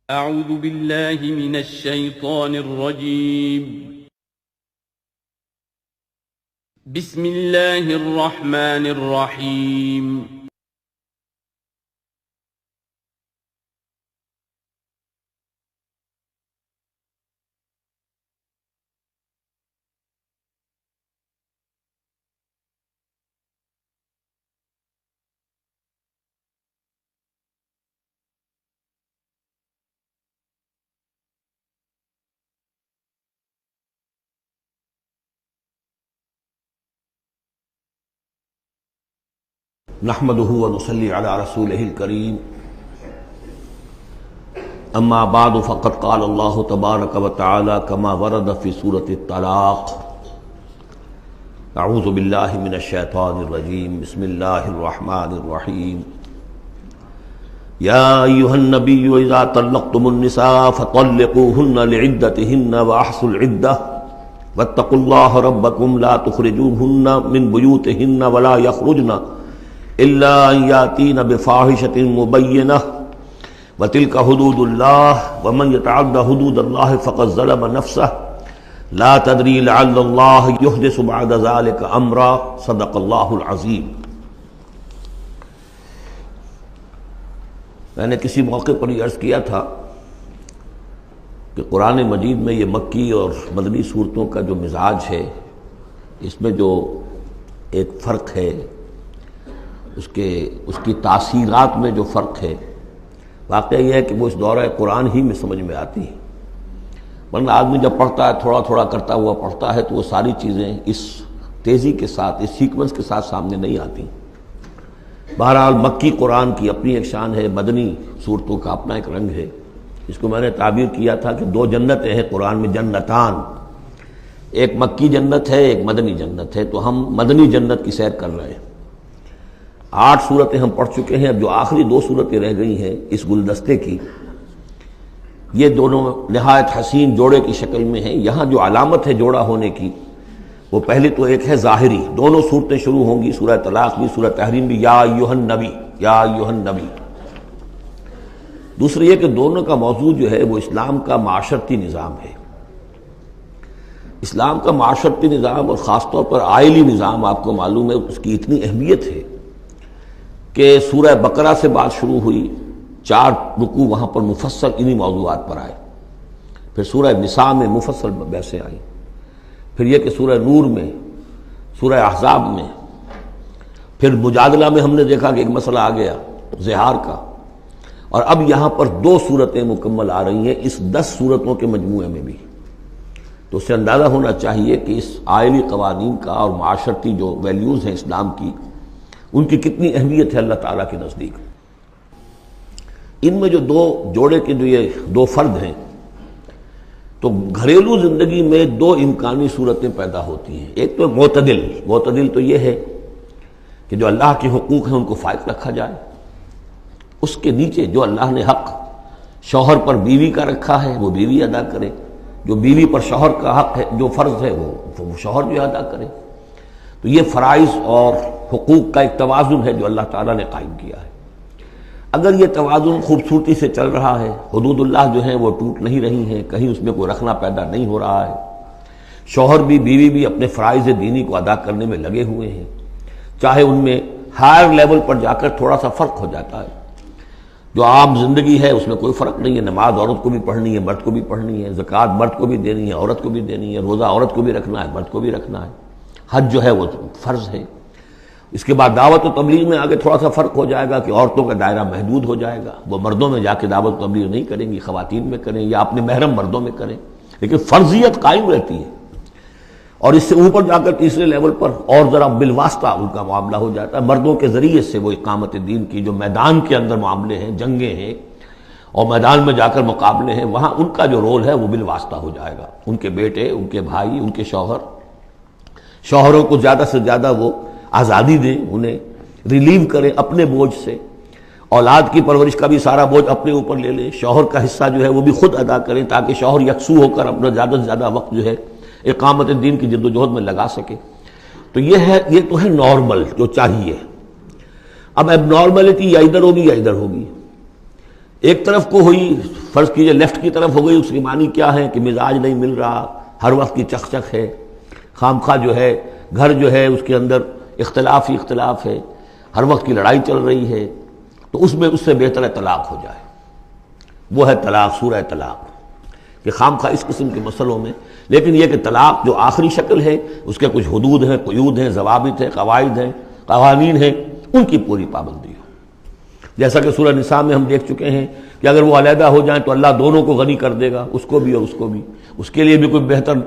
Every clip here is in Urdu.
اعوذ باللہ من الشیطان الرجیم بسم اللہ الرحمن الرحیم نحمده ونصلي على رسوله الكريم اما بعد فقد قال الله تبارك وتعالى كما ورد في سورة الطلاق اعوذ بالله من الشيطان الرجيم بسم الله الرحمن الرحيم يا ايها النبي اذا طلقتم النساء فطلقوهن لعدتهن واحصوا العدة واتقوا الله ربكم لا تخرجوهن من بيوتهن ولا يخرجن الا ان ياتين بفاحشة مبينة وتلك حدود الله ومن يتعد حدود الله فقد ظلم نفسه لا تدري لعل الله يحدث بعد ذلك امرا صدق الله العظيم۔ میں نے کسی موقع پر یہ عرض کیا تھا کہ قرآن مجید میں یہ مکی اور مدنی صورتوں کا جو مزاج ہے، اس میں جو ایک فرق ہے، اس کی تاثیرات میں جو فرق ہے، واقعہ یہ ہے کہ وہ اس دورہ قرآن ہی میں سمجھ میں آتی ہے، ورنہ آدمی جب پڑھتا ہے تھوڑا تھوڑا کرتا ہوا پڑھتا ہے تو وہ ساری چیزیں اس تیزی کے ساتھ، اس سیکوینس کے ساتھ سامنے نہیں آتی۔ بہرحال مکی قرآن کی اپنی ایک شان ہے، مدنی صورتوں کا اپنا ایک رنگ ہے۔ اس کو میں نے تعبیر کیا تھا کہ دو جنتیں ہیں قرآن میں، جنتان، ایک مکی جنت ہے، ایک مدنی جنت ہے، تو ہم مدنی جنت کی سیر کر رہے ہیں۔ 8 صورتیں ہم پڑھ چکے ہیں، اب جو آخری 2 صورتیں رہ گئی ہیں اس گلدستے کی، یہ دونوں نہایت حسین جوڑے کی شکل میں ہیں۔ یہاں جو علامت ہے جوڑا ہونے کی، وہ پہلے تو ایک ہے ظاہری، دونوں صورتیں شروع ہوں گی، سورہ طلاق بھی، سورہ تحریم بھی، یا ایھا النبی، یا ایھا النبی۔ دوسری یہ کہ دونوں کا موضوع جو ہے وہ اسلام کا معاشرتی نظام ہے۔ اسلام کا معاشرتی نظام اور خاص طور پر آئلی نظام، آپ کو معلوم ہے اس کی اتنی اہمیت ہے کہ سورہ بقرہ سے بات شروع ہوئی، 4 رکوع وہاں پر مفصل انہی موضوعات پر آئے، پھر سورہ نساء میں مفصل بحثیں آئیں، پھر یہ کہ سورہ نور میں، سورہ احزاب میں، پھر مجادلہ میں ہم نے دیکھا کہ ایک مسئلہ آ گیا زہار کا، اور اب یہاں پر 2 صورتیں مکمل آ رہی ہیں اس 10 صورتوں کے مجموعے میں بھی۔ تو اس سے اندازہ ہونا چاہیے کہ اس آئلی قوانین کا اور معاشرتی جو ویلیوز ہیں اسلام کی، ان کی کتنی اہمیت ہے اللہ تعالیٰ کے نزدیک۔ ان میں جو 2 جوڑے کے جو یہ 2 فرد ہیں، تو گھریلو زندگی میں 2 امکانی صورتیں پیدا ہوتی ہیں۔ ایک تو معتدل تو یہ ہے کہ جو اللہ کے حقوق ہیں ان کو فائق رکھا جائے، اس کے نیچے جو اللہ نے حق شوہر پر بیوی کا رکھا ہے وہ بیوی ادا کرے، جو بیوی پر شوہر کا حق ہے، جو فرض ہے وہ شوہر جو ادا کرے۔ تو یہ فرائض اور حقوق کا ایک توازن ہے جو اللہ تعالیٰ نے قائم کیا ہے۔ اگر یہ توازن خوبصورتی سے چل رہا ہے، حدود اللہ جو ہیں وہ ٹوٹ نہیں رہی ہیں، کہیں اس میں کوئی رخنا پیدا نہیں ہو رہا ہے، شوہر بھی بیوی بھی اپنے فرائض دینی کو ادا کرنے میں لگے ہوئے ہیں، چاہے ان میں ہائر لیول پر جا کر تھوڑا سا فرق ہو جاتا ہے، جو عام زندگی ہے اس میں کوئی فرق نہیں ہے، نماز عورت کو بھی پڑھنی ہے، مرد کو بھی پڑھنی ہے، زکوٰۃ مرد کو بھی دینی ہے، عورت کو بھی دینی ہے، روزہ عورت کو بھی رکھنا ہے، مرد کو بھی رکھنا ہے، حج جو ہے وہ فرض ہے۔ اس کے بعد دعوت و تبلیغ میں آگے تھوڑا سا فرق ہو جائے گا کہ عورتوں کا دائرہ محدود ہو جائے گا، وہ مردوں میں جا کے دعوت و تبلیغ نہیں کریں گی، خواتین میں کریں یا اپنے محرم مردوں میں کریں، لیکن فرضیت قائم رہتی ہے۔ اور اس سے اوپر جا کر تیسرے لیول پر اور ذرا بالواسطہ ان کا معاملہ ہو جاتا ہے، مردوں کے ذریعے سے وہ اقامت دین کی جو میدان کے اندر معاملے ہیں، جنگیں ہیں اور میدان میں جا کر مقابلے ہیں، وہاں ان کا جو رول ہے وہ بالواسطہ ہو جائے گا۔ ان کے بیٹے، ان کے بھائی، ان کے شوہروں کو زیادہ سے زیادہ وہ آزادی دیں، انہیں ریلیو کریں اپنے بوجھ سے، اولاد کی پرورش کا بھی سارا بوجھ اپنے اوپر لے لیں، شوہر کا حصہ جو ہے وہ بھی خود ادا کریں تاکہ شوہر یکسو ہو کر اپنا زیادہ سے زیادہ وقت جو ہے اقامت دین کی جد و جہد میں لگا سکے۔ تو یہ تو ہے نارمل جو چاہیے۔ اب اب نارملٹی یا ادھر ہوگی یا ادھر ہوگی۔ ایک طرف کو ہوئی، فرض کیجئے لیفٹ کی طرف ہو گئی، اس کی معنی کیا ہے کہ مزاج نہیں مل رہا، ہر وقت کی چک چک ہے، خام خواہ جو ہے گھر جو ہے اس کے اندر اختلاف ہی اختلاف ہے، ہر وقت کی لڑائی چل رہی ہے، تو اس سے بہتر ہے طلاق ہو جائے۔ وہ ہے طلاق، سورہ طلاق، کہ خام خواہ اس قسم کے مسئلوں میں، لیکن یہ کہ طلاق جو آخری شکل ہے اس کے کچھ حدود ہیں، قیود ہیں، ضوابط ہیں، قواعد ہیں، قوانین ہیں، ان کی پوری پابندی ہو۔ جیسا کہ سورہ نساء میں ہم دیکھ چکے ہیں کہ اگر وہ علیحدہ ہو جائیں تو اللہ دونوں کو غنی کر دے گا، اس کو بھی اور اس کو بھی، اس کے لیے بھی کوئی بہتر،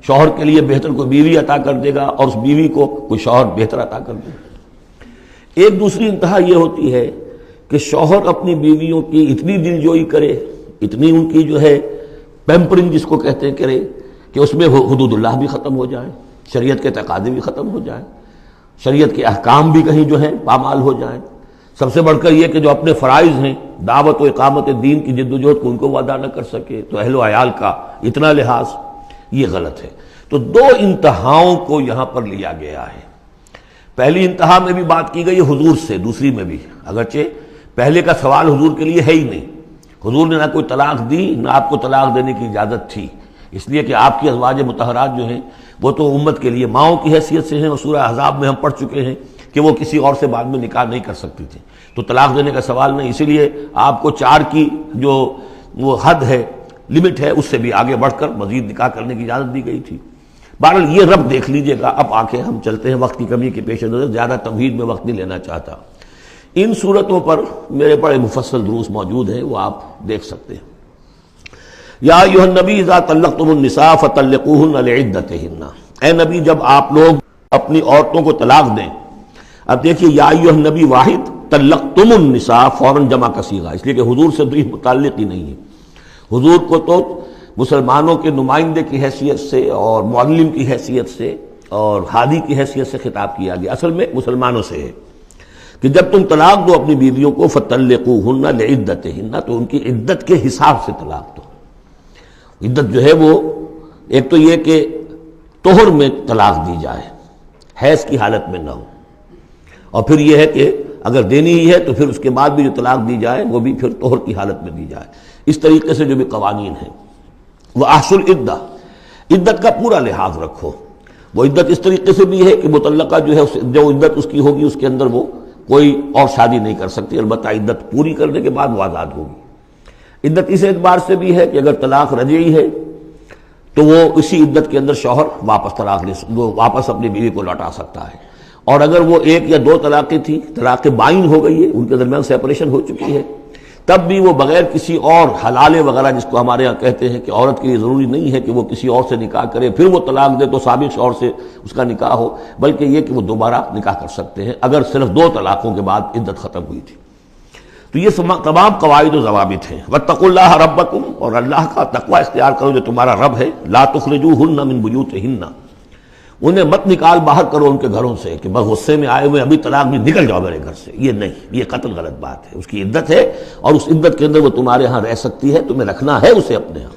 شوہر کے لیے بہتر کوئی بیوی عطا کر دے گا اور اس بیوی کو کوئی شوہر بہتر عطا کر دے گا۔ ایک دوسری انتہا یہ ہوتی ہے کہ شوہر اپنی بیویوں کی اتنی دلجوئی کرے، اتنی ان کی جو ہے پیمپرنگ جس کو کہتے ہیں کرے، کہ اس میں حدود اللہ بھی ختم ہو جائیں، شریعت کے تقاضے بھی ختم ہو جائیں، شریعت کے احکام بھی کہیں جو ہیں پامال ہو جائیں۔ سب سے بڑھ کر یہ کہ جو اپنے فرائض ہیں، دعوت و اقامت دین کی جد و جہد کو ان کو وہ ادا نہ کر سکے، تو اہل و عیال کا اتنا لحاظ، یہ غلط ہے۔ تو دو انتہاؤں کو یہاں پر لیا گیا ہے۔ پہلی انتہا میں بھی بات کی گئی حضور سے، دوسری میں بھی، اگرچہ پہلے کا سوال حضور کے لیے ہے ہی نہیں، حضور نے نہ کوئی طلاق دی، نہ آپ کو طلاق دینے کی اجازت تھی، اس لیے کہ آپ کی ازواج مطہرات جو ہیں وہ تو امت کے لیے ماؤں کی حیثیت سے ہیں، اور سورہ احزاب میں ہم پڑھ چکے ہیں کہ وہ کسی اور سے بعد میں نکاح نہیں کر سکتی تھی، تو طلاق دینے کا سوال نہیں، اسی لیے آپ کو 4 کی جو وہ حد ہے، لمٹ ہے، اس سے بھی آگے بڑھ کر مزید نکاح کرنے کی اجازت دی گئی تھی۔ بہرحال یہ رب دیکھ لیجئے گا۔ اب آ کے ہم چلتے ہیں، وقت کی کمی کے پیش نظر زیادہ تمہید میں وقت نہیں لینا چاہتا۔ ان صورتوں پر میرے بڑے مفصل دروس موجود ہیں، وہ آپ دیکھ سکتے ہیں۔ یا ایھا النبی اذا طلقتم النساء فطلقوہن لعدتہن، اے نبی جب آپ لوگ اپنی عورتوں کو طلاق دیں۔ اب دیکھیے یا ایھا النبی واحد، طلقتم النساء فوراً جمع کا صیغہ، اس لیے کہ حضور سے تو یہ متعلق ہی نہیں ہے۔ حضور کو تو مسلمانوں کے نمائندے کی حیثیت سے اور معلم کی حیثیت سے اور ہادی کی حیثیت سے خطاب کیا گیا، اصل میں مسلمانوں سے ہے کہ جب تم طلاق دو اپنی بیویوں کو فطلقوہن لعدتہن، تو ان کی عدت کے حساب سے طلاق دو۔ عدت جو ہے وہ ایک تو یہ کہ طہر میں طلاق دی جائے، حیض کی حالت میں نہ ہو، اور پھر یہ ہے کہ اگر دینی ہی ہے تو پھر اس کے بعد بھی جو طلاق دی جائے وہ بھی پھر طہر کی حالت میں دی جائے۔ اس طریقے سے جو بھی قوانین ہیں، وہ احصل العدہ، عدت کا پورا لحاظ رکھو۔ وہ عدت اس طریقے سے بھی ہے کہ مطلقہ جو ہے جو عدت اس کی ہوگی اس کے اندر وہ کوئی اور شادی نہیں کر سکتی، البتہ عدت پوری کرنے کے بعد وہ آزاد ہوگی۔ عدت اس اعتبار سے بھی ہے کہ اگر طلاق رجعی ہے تو وہ اسی عدت کے اندر شوہر واپس اپنی بیوی کو لوٹا سکتا ہے، اور اگر وہ 1 یا 2 طلاقیں تھی، طلاق بائن ہو گئی ہے، ان کے درمیان سیپریشن ہو چکی ہے، تب بھی وہ بغیر کسی اور حلالے وغیرہ جس کو ہمارے ہاں کہتے ہیں کہ عورت کے لیے ضروری نہیں ہے کہ وہ کسی اور سے نکاح کرے پھر وہ طلاق دے تو سابق شوہر سے اس کا نکاح ہو، بلکہ یہ کہ وہ دوبارہ نکاح کر سکتے ہیں اگر صرف 2 طلاقوں کے بعد عدت ختم ہوئی تھی۔ تو یہ تمام قواعد و ضوابط ہیں۔ واتقوا اللہ ربکم، اور اللہ کا تقوی اختیار کرو جو تمہارا رب ہے۔ لا تخرجوہن من بیوتہن، انہیں مت نکال باہر کرو ان کے گھروں سے کہ بس غصے میں آئے ہوئے ابھی طلاق بھی نکل جاؤ میرے گھر سے، یہ نہیں، یہ قطعاً غلط بات ہے۔ اس کی عدت ہے اور اس عدت کے اندر وہ تمہارے ہاں رہ سکتی ہے، تمہیں رکھنا ہے اسے اپنے ہاں۔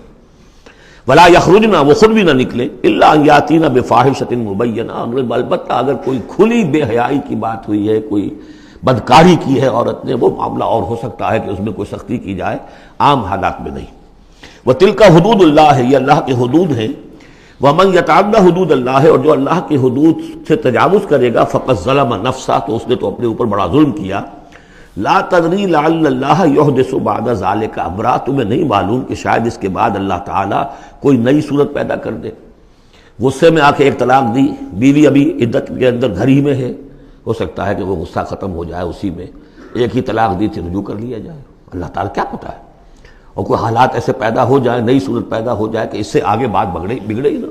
ولا یخرجن، وہ خود بھی نہ نکلے، الا ان یاتین بفاحشۃ مبینہ، البتہ اگر کوئی کھلی بے حیائی کی بات ہوئی ہے، کوئی بدکاری کی ہے عورت نے، وہ معاملہ اور ہو سکتا ہے کہ اس میں کوئی سختی کی جائے، عام حالات میں نہیں۔ وتلک حدود اللہ، یہ اللہ کے حدود ہیں۔ ومن یتعدی حدود اللہ، اور جو اللہ کی حدود سے تجاوز کرے گا، فقد ظلم نفسہ، تو اس نے تو اپنے اوپر بڑا ظلم کیا۔ لا تدری لعل اللہ یحدث بعد ذلک امرا، تمہیں نہیں معلوم کہ شاید اس کے بعد اللہ تعالیٰ کوئی نئی صورت پیدا کر دے۔ غصے میں آ کے ایک طلاق دی، بیوی ابھی عدت کے اندر گھر ہی میں ہے، ہو سکتا ہے کہ وہ غصہ ختم ہو جائے، اسی میں 1 ہی طلاق دی تھی رجوع کر لیا جائے، اللہ تعالیٰ کیا پتہ ہے، اور کوئی حالات ایسے پیدا ہو جائے، نئی صورت پیدا ہو جائے کہ اس سے آگے بات بگڑے ہی نہ۔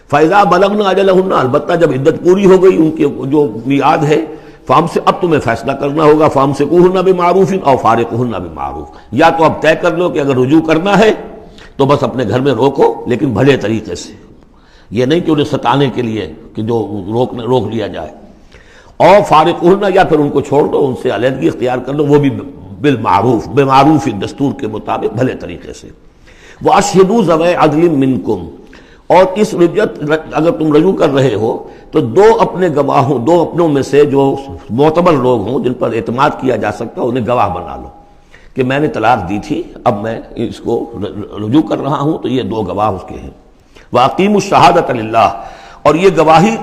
فَإِذَا بَلَغْنَ أَجَلَهُنَّ، البتہ جب عدت پوری ہو گئی ان کی جو میعاد ہے، فام سے اب تمہیں فیصلہ کرنا ہوگا، فَأَمْسِكُوهُنَّ بِمَعْرُوفٍ أَوْ فَارِقُوهُنَّ بِمَعْرُوفٍ، یا تو اب طے کر لو کہ اگر رجوع کرنا ہے تو بس اپنے گھر میں روکو، لیکن بھلے طریقے سے، یہ نہیں کہ انہیں ستانے کے لیے کہ جو روک لیا جائے، اور فارقوہن، یا پھر ان کو چھوڑ دو، ان سے علیحدگی اختیار کر دو، وہ بھی بالمعروف، بمعروف دستور کے مطابق بھلے طریقے سے۔ وَأَشْهِدُوا ذَوَيْ عَدْلٍ مِّنْكُمْ، اور اس رجعت اگر تم رجوع کر رہے ہو تو 2 اپنے گواہوں، 2 اپنوں میں سے جو معتبر لوگ ہوں جن پر اعتماد کیا جا سکتا ہے، انہیں گواہ بنا لو کہ میں نے طلاق دی تھی، اب میں اس کو رجوع کر رہا ہوں، تو یہ 2 گواہ اس کے ہیں۔ وَأَقِیمُوا الشَّهَادَةَ لِلَّهِ، اور یہ گواہی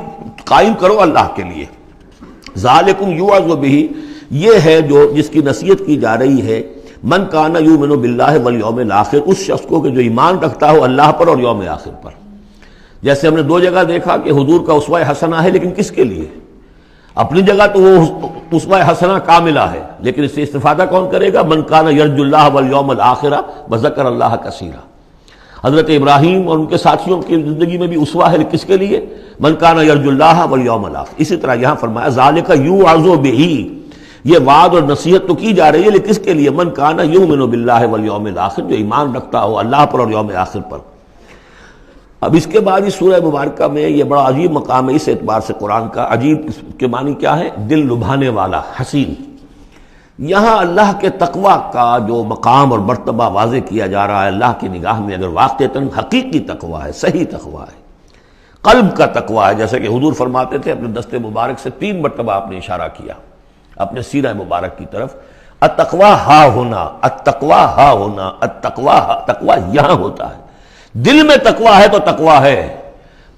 قائم کرو اللہ کے لیے۔ ذَلِكُمْ يُوعَظُ بِهِ، یہ ہے جو جس کی نصیحت کی جا رہی ہے، من کان یؤمن باللہ والیوم الآخر، اس شخص کو کہ جو ایمان رکھتا ہو اللہ پر اور یوم آخر پر۔ جیسے ہم نے 2 جگہ دیکھا کہ حضور کا اسوہ حسنہ ہے، لیکن کس کے لیے؟ اپنی جگہ تو وہ اسوہ حسنہ کاملہ ہے، لیکن اس سے استفادہ کون کرے گا؟ من کان یرجو اللہ والیوم الآخر وذکر اللہ کثیرا۔ حضرت ابراہیم اور ان کے ساتھیوں کی زندگی میں بھی اسوہ ہے، کس کے لیے؟ من کان یرجو اللہ والیوم الآخر۔ اسی طرح یہاں فرمایا ذالک یوعظ بہ، یہ وعد اور نصیحت تو کی جا رہی ہے، لیکن کس کے لیے؟ من کان یؤمن باللہ والیوم الآخر، جو ایمان رکھتا ہو اللہ پر اور یوم آخر پر۔ اب اس کے بعد اس سورہ مبارکہ میں یہ بڑا عجیب مقام ہے اس اعتبار سے قرآن کا۔ عجیب کے معنی کیا ہے؟ دل لبھانے والا، حسین۔ یہاں اللہ کے تقوی کا جو مقام اور مرتبہ واضح کیا جا رہا ہے، اللہ کی نگاہ میں اگر واقعتاً حقیقی تقوی ہے، صحیح تقوی ہے، قلب کا تقوی ہے، جیسے کہ حضور فرماتے تھے اپنے دست مبارک سے 3 مرتبہ آپ نے اشارہ کیا اپنے سیرہ مبارک کی طرف، التقوی ہا ہونا، التقوی ہا ہونا، التقوی ہا، تقوی یہاں ہوتا ہے۔ دل میں تقوی ہے تو تقوی ہے،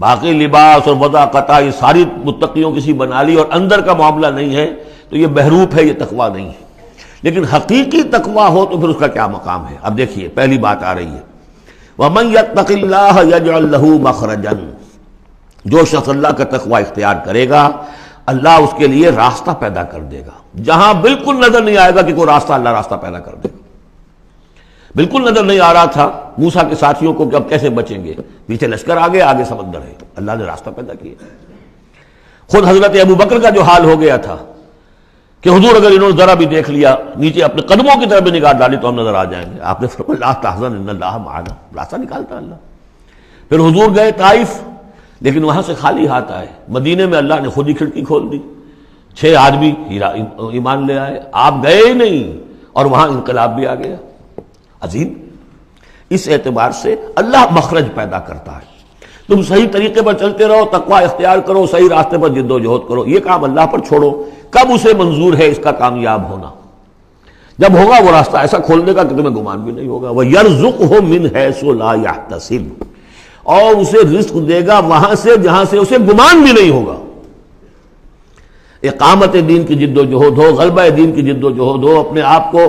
باقی لباس اور وضاقت یہ ساری متقیوں کسی بنا لی اور اندر کا معاملہ نہیں ہے تو یہ بہروپ ہے، یہ تقوی نہیں ہے۔ لیکن حقیقی تقوی ہو تو پھر اس کا کیا مقام ہے؟ اب دیکھیے پہلی بات آ رہی ہے، وَمَن يَتَّقِ اللَّهَ يَجْعَلْ لَهُ مَخْرَجًا، جو شخص اللہ کا تقوی اختیار کرے گا اللہ اس کے لیے راستہ پیدا کر دے گا، جہاں بالکل نظر نہیں آئے گا کہ کوئی راستہ، اللہ راستہ پیدا کر دے گا۔ بالکل نظر نہیں آ رہا تھا موسیٰ کے ساتھیوں کو کہ اب کیسے بچیں گے، پیچھے لشکر آگے، آگے سمندر ہے، اللہ نے راستہ پیدا کیا۔ خود حضرت ابو بکر کا جو حال ہو گیا تھا کہ حضور اگر انہوں نے ذرا بھی دیکھ لیا، نیچے اپنے قدموں کی طرف بھی نگاہ ڈالی تو ہم نظر آ جائیں گے، آپ نے فرمایا لا تحزن ان اللہ معنا، راستہ نکالتا اللہ۔ پھر حضور گئے طائف، لیکن وہاں سے خالی ہاتھ آئے، مدینے میں اللہ نے خود ہی کھڑکی کھول دی، 6 آدمی ایمان لے آئے، آپ گئے ہی نہیں اور وہاں انقلاب بھی آ گیا۔ عظیم، اس اعتبار سے اللہ مخرج پیدا کرتا ہے۔ تم صحیح طریقے پر چلتے رہو، تقوی اختیار کرو، صحیح راستے پر جد و جہد کرو، یہ کام اللہ پر چھوڑو۔ کب اسے منظور ہے اس کا کامیاب ہونا؟ جب ہوگا وہ راستہ ایسا کھول دے گا کہ تمہیں گمان بھی نہیں ہوگا۔ وَيَرْزُقْهُ مِنْ حَيْثُ لَا يَحْتَسِبُ، اور اسے رزق دے گا وہاں سے جہاں سے اسے گمان بھی نہیں ہوگا۔ اقامت دین کی جد و جہد ہو، غلبہ دین کی جد و جہد ہو، اپنے آپ کو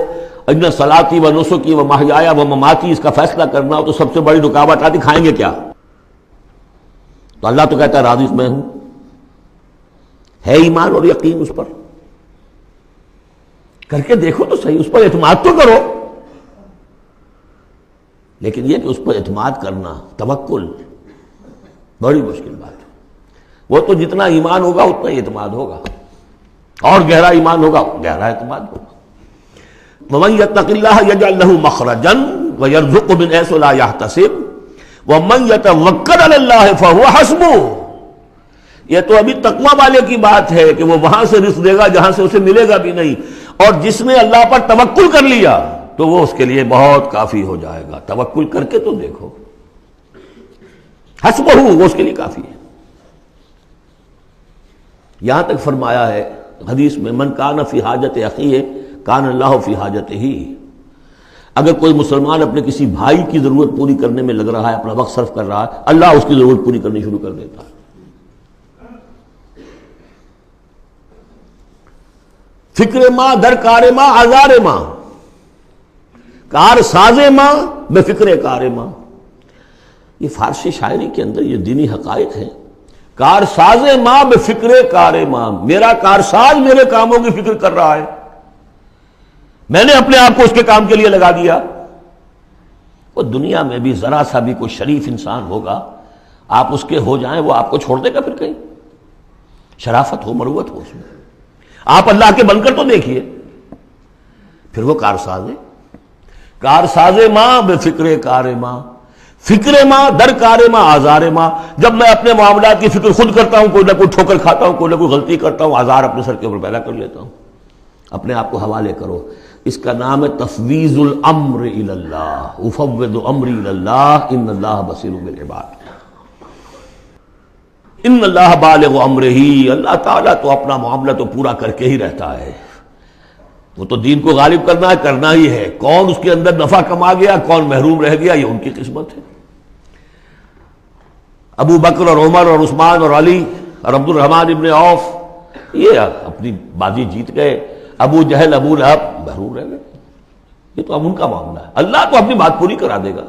ان صلاتی و نسکی و محیایا و مماتی اس کا فیصلہ کرنا ہو تو سب سے بڑی رکاوٹ آتی، کھائیں گے کیا؟ تو اللہ تو کہتا ہے راضی میں ہوں، ہے ایمان اور یقین اس پر، کر کے دیکھو تو صحیح، اس پر اعتماد تو کرو۔ لیکن یہ کہ اس پر اعتماد کرنا، توکل، بڑی مشکل بات ہے۔ وہ تو جتنا ایمان ہوگا اتنا ہی اعتماد ہوگا، اور گہرا ایمان ہوگا گہرا اعتماد ہوگا۔ وَمَن يَتَّقِ اللَّهَ يَجْعَلْ لَهُ مَخْرَجًا وَيَرْزُقْهُ مِنْ حَيْثُ لَا يَحْتَسِبُ وَمَن يَتَوَكَّلْ عَلَى اللَّهِ فَهُوَ حَسْبُهُ۔ یہ تو ابھی تقوی والے کی بات ہے کہ وہ وہاں سے رزق دے گا جہاں سے اسے ملے گا بھی نہیں، اور جس نے اللہ پر توکل کر لیا تو وہ اس کے لیے بہت کافی ہو جائے گا۔ توکل کر کے تو دیکھو، حسبہ، وہ اس کے لیے کافی ہے۔ یہاں تک فرمایا ہے حدیث میں، من کان فی حاجت اخیہ کان اللہ فی حاجتہ، اگر کوئی مسلمان اپنے کسی بھائی کی ضرورت پوری کرنے میں لگ رہا ہے، اپنا وقت صرف کر رہا ہے، اللہ اس کی ضرورت پوری کرنی شروع کر دیتا ہے۔ فکر ماں در کار ماں آزار ماں، کار ساز ماں بے فکر کار ماں، یہ فارسی شاعری کے اندر یہ دینی حقائق ہیں۔ کار ساز ماں بے فکر کار ماں، میرا کارساز میرے کاموں کی فکر کر رہا ہے، میں نے اپنے آپ کو اس کے کام کے لیے لگا دیا۔ وہ دنیا میں بھی ذرا سا بھی کوئی شریف انسان ہوگا، آپ اس کے ہو جائیں وہ آپ کو چھوڑ دے گا پھر کہیں؟ شرافت ہو، مروت ہو اس میں، آپ اللہ کے بن کر تو دیکھیے، پھر وہ کارساز ہے۔ کارساز ماں بے فکر کار ماں، فکر ماں در کار ماں آزار ماں، جب میں اپنے معاملات کی فکر خود کرتا ہوں، کوئی نہ کوئی ٹھوکر کھاتا ہوں، کوئی نہ کوئی غلطی کرتا ہوں، آزار اپنے سر کے اوپر پیدا کر لیتا ہوں۔ اپنے آپ کو حوالے کرو، اس کا نام ہے تفویض الامر الی اللہ، افوض امری الی اللہ ان اللہ بصیر بالعباد۔ ان اللہ بالغ امرہ، اللہ تعالیٰ تو اپنا معاملہ تو پورا کر کے ہی رہتا ہے۔ وہ تو دین کو غالب کرنا ہی ہے. کون اس کے اندر نفع کما گیا، کون محروم رہ گیا، یہ ان کی قسمت ہے. ابو بکر اور عمر اور عثمان اور علی اور عبد الرحمن ابن عوف یہ اپنی بازی جیت گئے. ابو جہل ابو لہب محروم رہ گئے. یہ تو اب ان کا معاملہ ہے. اللہ تو اپنی بات پوری کرا دے گا،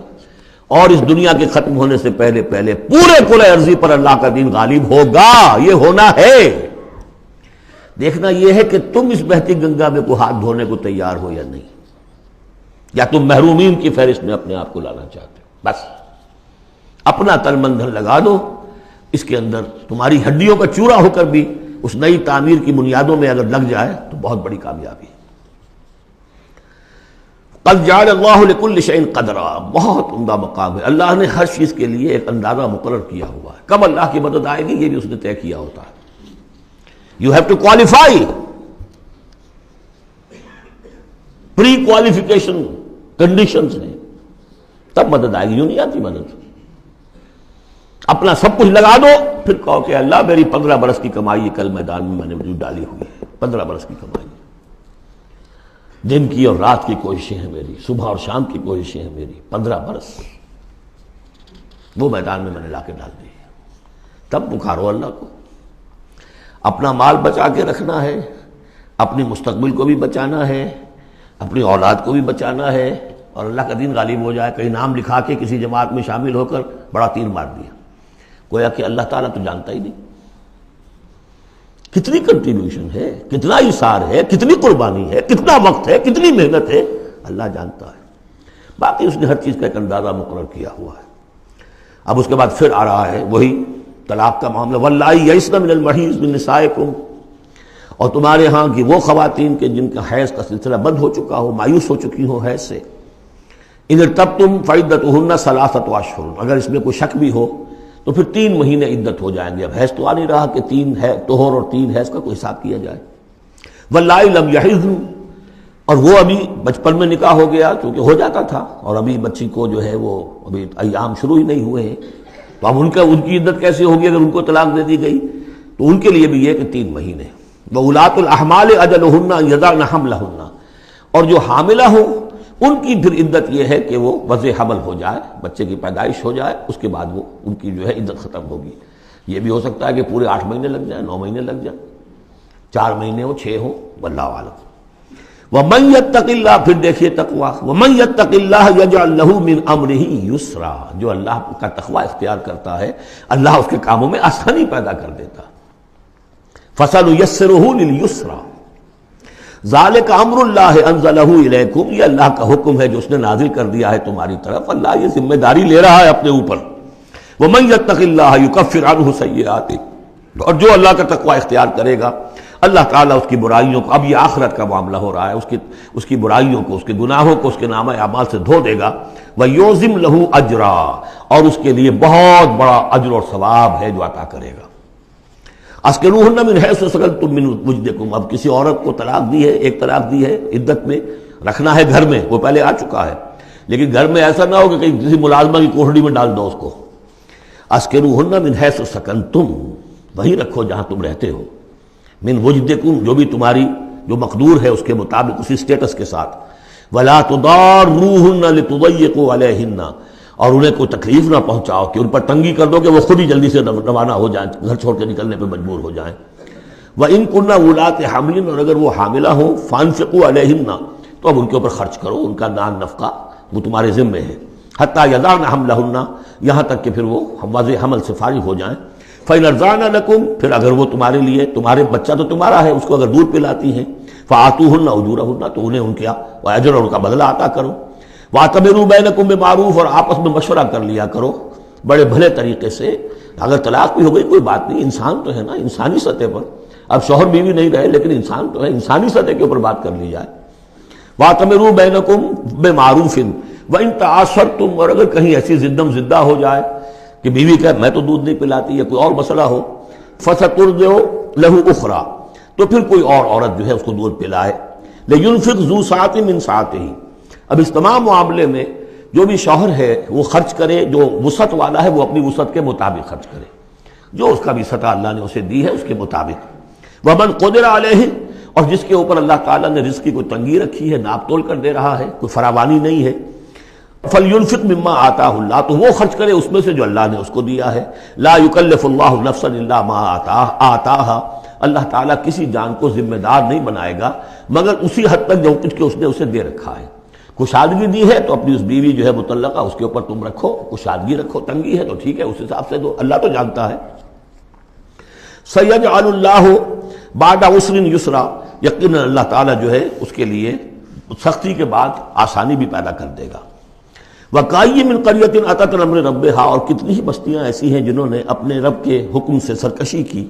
اور اس دنیا کے ختم ہونے سے پہلے پورے کل ارضی پر اللہ کا دین غالب ہوگا. یہ ہونا ہے. دیکھنا یہ ہے کہ تم اس بہتی گنگا میں کو ہاتھ دھونے کو تیار ہو یا نہیں، یا تم محرومین کی فہرست میں اپنے آپ کو لانا چاہتے ہو. بس اپنا تن من دھن لگا دو اس کے اندر. تمہاری ہڈیوں کا چورا ہو کر بھی اس نئی تعمیر کی بنیادوں میں اگر لگ جائے تو بہت بڑی کامیابی ہے. قد جعل اللہ لکل شیء قدرا، بہت عمدہ مقام ہے. اللہ نے ہر چیز کے لیے ایک اندازہ مقرر کیا ہوا ہے. کب اللہ کی مدد آئے گی یہ بھی اس نے طے کیا ہوتا ہے. You have to qualify. Pre qualification conditions ہیں، تب مدد آئے گی. یوں نہیں آتی مدد. اپنا سب کچھ لگا دو پھر کہو کہ اللہ میری 15 برس کی کمائی کل میدان میں میں نے وجود ڈالی ہوئی ہے. 15 برس کی کمائی، دن کی اور رات کی کوششیں ہیں میری، صبح اور شام کی کوششیں ہیں میری. 15 برس وہ میدان میں نے لا کے ڈال دی. تب پکارو اللہ کو. اپنا مال بچا کے رکھنا ہے، اپنی مستقبل کو بھی بچانا ہے، اپنی اولاد کو بھی بچانا ہے، اور اللہ کا دین غالب ہو جائے. کہیں نام لکھا کے کسی جماعت میں شامل ہو کر بڑا تیر مار دیا، گویا کہ اللہ تعالیٰ تو جانتا ہی نہیں. کتنی کنٹریبیوشن ہے، کتنا اثار ہے، کتنی قربانی ہے، کتنا وقت ہے، کتنی محنت ہے، اللہ جانتا ہے. باقی اس نے ہر چیز کا ایک اندازہ مقرر کیا ہوا ہے. اب اس کے بعد پھر آ رہا ہے وہی طلاق کا معاملہ. واللائی یئسن من المحیض من نسائکم، اور تمہارے ہاں کی وہ خواتین کے جن کا حیض کا سلسلہ بند ہو چکا ہو، مایوس ہو چکی ہو حیض سے. ان ارتبتم فعدتہن ثلاثۃ اشہر، اگر اس میں کوئی شک بھی ہو تو پھر 3 مہینے عدت ہو جائیں گے. اب حیض تو آ نہیں رہا کہ 3 ہے طہور اور 3 حیض کا کوئی حساب کیا جائے. واللائی لم یحضن، اور وہ ابھی بچپن میں نکاح ہو گیا چونکہ ہو جاتا تھا، اور ابھی بچی کو جو ہے وہ ابھی ایام شروع ہی نہیں ہوئے ہیں، تو اب ان کی عدت کیسے ہوگی اگر ان کو طلاق دے دی گئی؟ تو ان کے لیے بھی یہ کہ 3 مہینے. وَأُولَاتُ الْأَحْمَالِ أَجَلُهُنَّ يَضَعْنَ حَمْلَهُنَّ، اور جو حاملہ ہوں ان کی پھر عدت یہ ہے کہ وہ وضع حمل ہو جائے، بچے کی پیدائش ہو جائے، اس کے بعد وہ ان کی جو ہے عدت ختم ہوگی. یہ بھی ہو سکتا ہے کہ پورے 8 مہینے لگ جائیں، 9 مہینے لگ جائیں، 4 مہینے ہو، 6 ہو، واللہ اعلم. وَمَن يَتَّقِ اللَّهَ، پھر دیکھیے تقویٰ. وَمَن يَتَّقِ اللَّهَ يَجْعَل لَّهُ مِنْ أَمْرِهِ يُسْرًا، جو اللہ کا تقویٰ اختیار کرتا ہے اللہ اس کے کاموں میں آسانی پیدا کر دیتا. فَسَنُيَسِّرُهُ لِلْيُسْرَىٰ، ذالک امر اللہ انزلہ الیکم، یہ اللہ کا حکم ہے جو اس نے نازل کر دیا ہے تمہاری طرف. اللہ یہ ذمہ داری لے رہا ہے اپنے اوپر. ومن یتق اللہ یکفر عنہ سیئاتہ، اور جو اللہ کا تقوی اختیار کرے گا اللہ تعالیٰ اس کی برائیوں کو، اب یہ آخرت کا معاملہ ہو رہا ہے، اس کی برائیوں کو، اس کے گناہوں کو اس کے نامہ اعمال سے دھو دے گا. ویعظم لہ اجرا، اور اس کے لیے بہت بڑا اجر اور ثواب ہے جو عطا کرے گا. اسکنوہن من حیث سکنتم من وجدکم، اب کسی عورت کو طلاق دی ہے، ایک طلاق دی ہے، عدت میں رکھنا ہے گھر میں، وہ پہلے آ چکا ہے، لیکن گھر میں ایسا نہ ہو کہ کہیں کسی ملازمہ کی کوٹڑی میں ڈال دو اس کو. اسکنوہن من حیث سکنتم، وہی رکھو جہاں تم رہتے ہو. من وجدکم، جو بھی تمہاری جو مقدور ہے اس کے مطابق، اسی سٹیٹس کے ساتھ. ولا تضاروہن لتضیقوا علیہن، اور انہیں کوئی تکلیف نہ پہنچاؤ کہ ان پر تنگی کر دو کہ وہ خود ہی جلدی سے روانہ ہو جائیں، گھر چھوڑ کے نکلنے پہ مجبور ہو جائیں. وَإِن كُنَّ أُولَاتِ حَمْلٍ، اور اگر وہ حاملہ ہوں، فَأَنفِقُوا عَلَيْهِنَّ، تو اب ان کے اوپر خرچ کرو، ان کا نان نفقہ وہ تمہارے ذمے ہے. حَتَّى يَضَعْنَ حَمْلَهُنَّ، یہاں تک کہ پھر وہ واضح حمل سے فارغ ہو جائیں. فَإِنْ أَرْضَعْنَ لَكُمْ، پھر اگر وہ تمہارے لیے، تمہارے بچہ تو تمہارا ہے، اس کو اگر دودھ پلاتی ہیں، فَآتُوهُنَّ أُجُورَهُنَّ، تو انہیں ان کا اجر اور ان کا بدلہ عطا کرو. وَاعْتَمِرُوا بَيْنَكُمْ بِمَعْرُوفٍ، اور آپس میں مشورہ کر لیا کرو بڑے بھلے طریقے سے. اگر طلاق بھی ہو گئی کوئی بات نہیں، انسان تو ہے نا، انسانی سطح پر، اب شوہر بیوی نہیں رہے لیکن انسان تو ہے، انسانی سطح کے اوپر بات کر لی جائے. وَاعْتَمِرُوا بَيْنَكُمْ بِمَعْرُوفٍ وَإِن تَعَاثَرْتُمْ، اور اگر کہیں ایسی زدہ ہو جائے کہ بیوی کہے میں تو دودھ نہیں پلاتی، یا کوئی اور مسئلہ ہو، فَسَتُرْضِعُ لَهُ أُخْرَىٰ، تو پھر کوئی اور عورت جو ہے اس کو دودھ پلائے. لِيُنْفِقْ ذُو سَعَةٍ مِّن سَعَتِهِ، اب اس تمام معاملے میں جو بھی شوہر ہے وہ خرچ کرے، جو وسعت والا ہے وہ اپنی وسعت کے مطابق خرچ کرے، جو اس کا بھی سطح اللہ نے اسے دی ہے اس کے مطابق. وَمَنْ قُدِرَ عَلَيْهِ، اور جس کے اوپر اللہ تعالیٰ نے رزق کی کوئی تنگی رکھی ہے، ناپ تول کر دے رہا ہے، کوئی فراوانی نہیں ہے، فَلْيُنْفِقْ مِمَّا آتَاهُ اللَّهُ، تو وہ خرچ کرے اس میں سے جو اللہ نے اس کو دیا ہے۔ لَا يُكَلِّفُ اللَّهُ نَفْسًا إِلَّا مَا آتَاهَا، اللہ تعالیٰ کسی جان کو ذمہ دار نہیں بنائے گا مگر اسی حد تک جو کچھ کہ اس نے اسے دے رکھا ہے۔ کشادگی دی ہے تو اپنی اس بیوی جو ہے مطلقہ اس کے اوپر تم رکھو، کشادگی رکھو، تنگی ہے تو ٹھیک ہے اس حساب سے دو، اللہ تو جانتا ہے۔ سَيَجْعَلُ اللَّهُ بَعْدَ عُسْرٍ يُسْرًا، یقیناً اللہ تعالیٰ جو ہے اس کے لیے سختی کے بعد آسانی بھی پیدا کر دے گا۔ وَكَأَيٍّ مِّن قَرْيَةٍ أَتَتْ عَنْ أَمْرِ رَبِّهَا، اور کتنی ہی بستیاں ایسی ہیں جنہوں نے اپنے رب کے حکم سے سرکشی کی،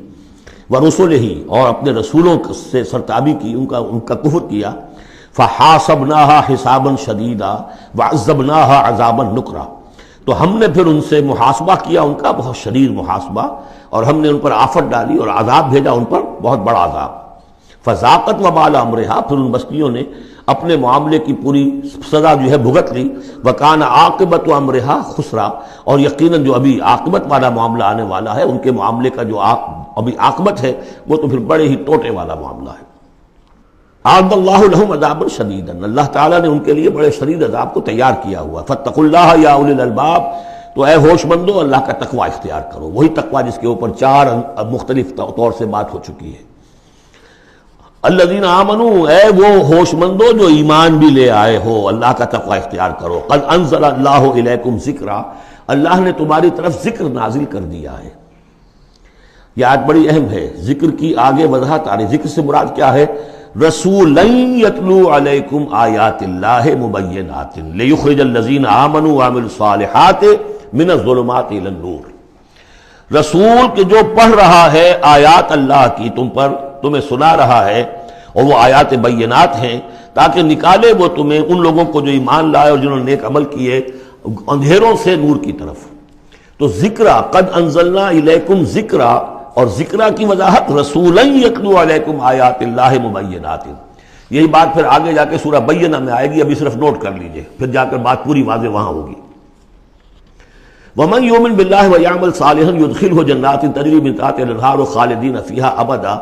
وَرُسُلِهِ، اور اپنے رسولوں سے سرتابی کی، ان کا کفر کیا، فَحَاسَبْنَاهَا حِسَابًا شَدِيدًا وَعَذَّبْنَاهَا عَذَابًا نُكْرًا، تو ہم نے پھر ان سے محاسبہ کیا، ان کا بہت شدید محاسبہ، اور ہم نے ان پر آفت ڈالی اور عذاب بھیجا ان پر بہت بڑا عذاب۔ فَذَاقَتْ وَبَالَ أَمْرِهَا، پھر ان بستیوں نے اپنے معاملے کی پوری سزا جو ہے بھگت لی۔ وَكَانَ عَاقِبَةُ أَمْرِهَا خُسْرًا، اور یقیناً جو ابھی عاقبت والا معاملہ آنے والا ہے، ان کے معاملے کا جو ابھی عاقبت ہے وہ تو پھر بڑے ہی ٹوٹے والا معاملہ ہے۔ أَعَدَّ اللَّهُ لَهُمْ عَذَابًا شَدِيدًا، اللہ تعالیٰ نے ان کے لیے بڑے شدید عذاب کو تیار کیا ہوا۔ فَاتَّقُوا اللَّهَ يَا أُولِي الْأَلْبَابِ، تو اے ہوش مندو اللہ کا تقوی اختیار کرو، وہی تقوی جس کے اوپر چار مختلف طور سے بات ہو چکی ہے۔ الذین آمنوا، اے وہ ہوش مندو جو ایمان بھی لے آئے ہو، اللہ کا تقوی اختیار کرو۔ قد انزل اللہ الیکم ذکرا، اللہ نے تمہاری طرف ذکر نازل کر دیا ہے۔ یہ آیت بڑی اہم ہے، ذکر کی آگے وضاحت آ رہی۔ ذکر سے مراد کیا ہے؟ رسولا یتلو علیکم آیات اللہ مبینات لیخرج الذین آمنوا وعملوا الصالحات من الظلمات الی النور، رسول کہ جو پڑھ رہا ہے آیات اللہ کی تم پر، تمہیں سنا رہا ہے، اور وہ آیات بینات ہیں تاکہ نکالے وہ تمہیں، ان لوگوں کو جو ایمان لائے اور جنہوں نے نیک عمل کیے، اندھیروں سے نور کی طرف۔ تو ذکرہ، قد انزلنا الیکم ذکرہ، اور ذکرہ کی وضاحت رسولا یتلو علیکم آیات اللہ مبینات، یہی بات پھر آگے جا کے سورہ بینہ میں آئے گی، ابھی صرف نوٹ کر لیجئے، پھر جا کر بات پوری واضح وہاں ہوگی۔ وَمَن يُؤْمِن بِاللَّهِ وَيَعْمَلْ صَالِحًا يُدْخِلْهُ جَنَّاتٍ تَجْرِي مِن تَحْتِهَا الْأَنْهَارُ خَالِدِينَ فِيهَا أَبَدًا،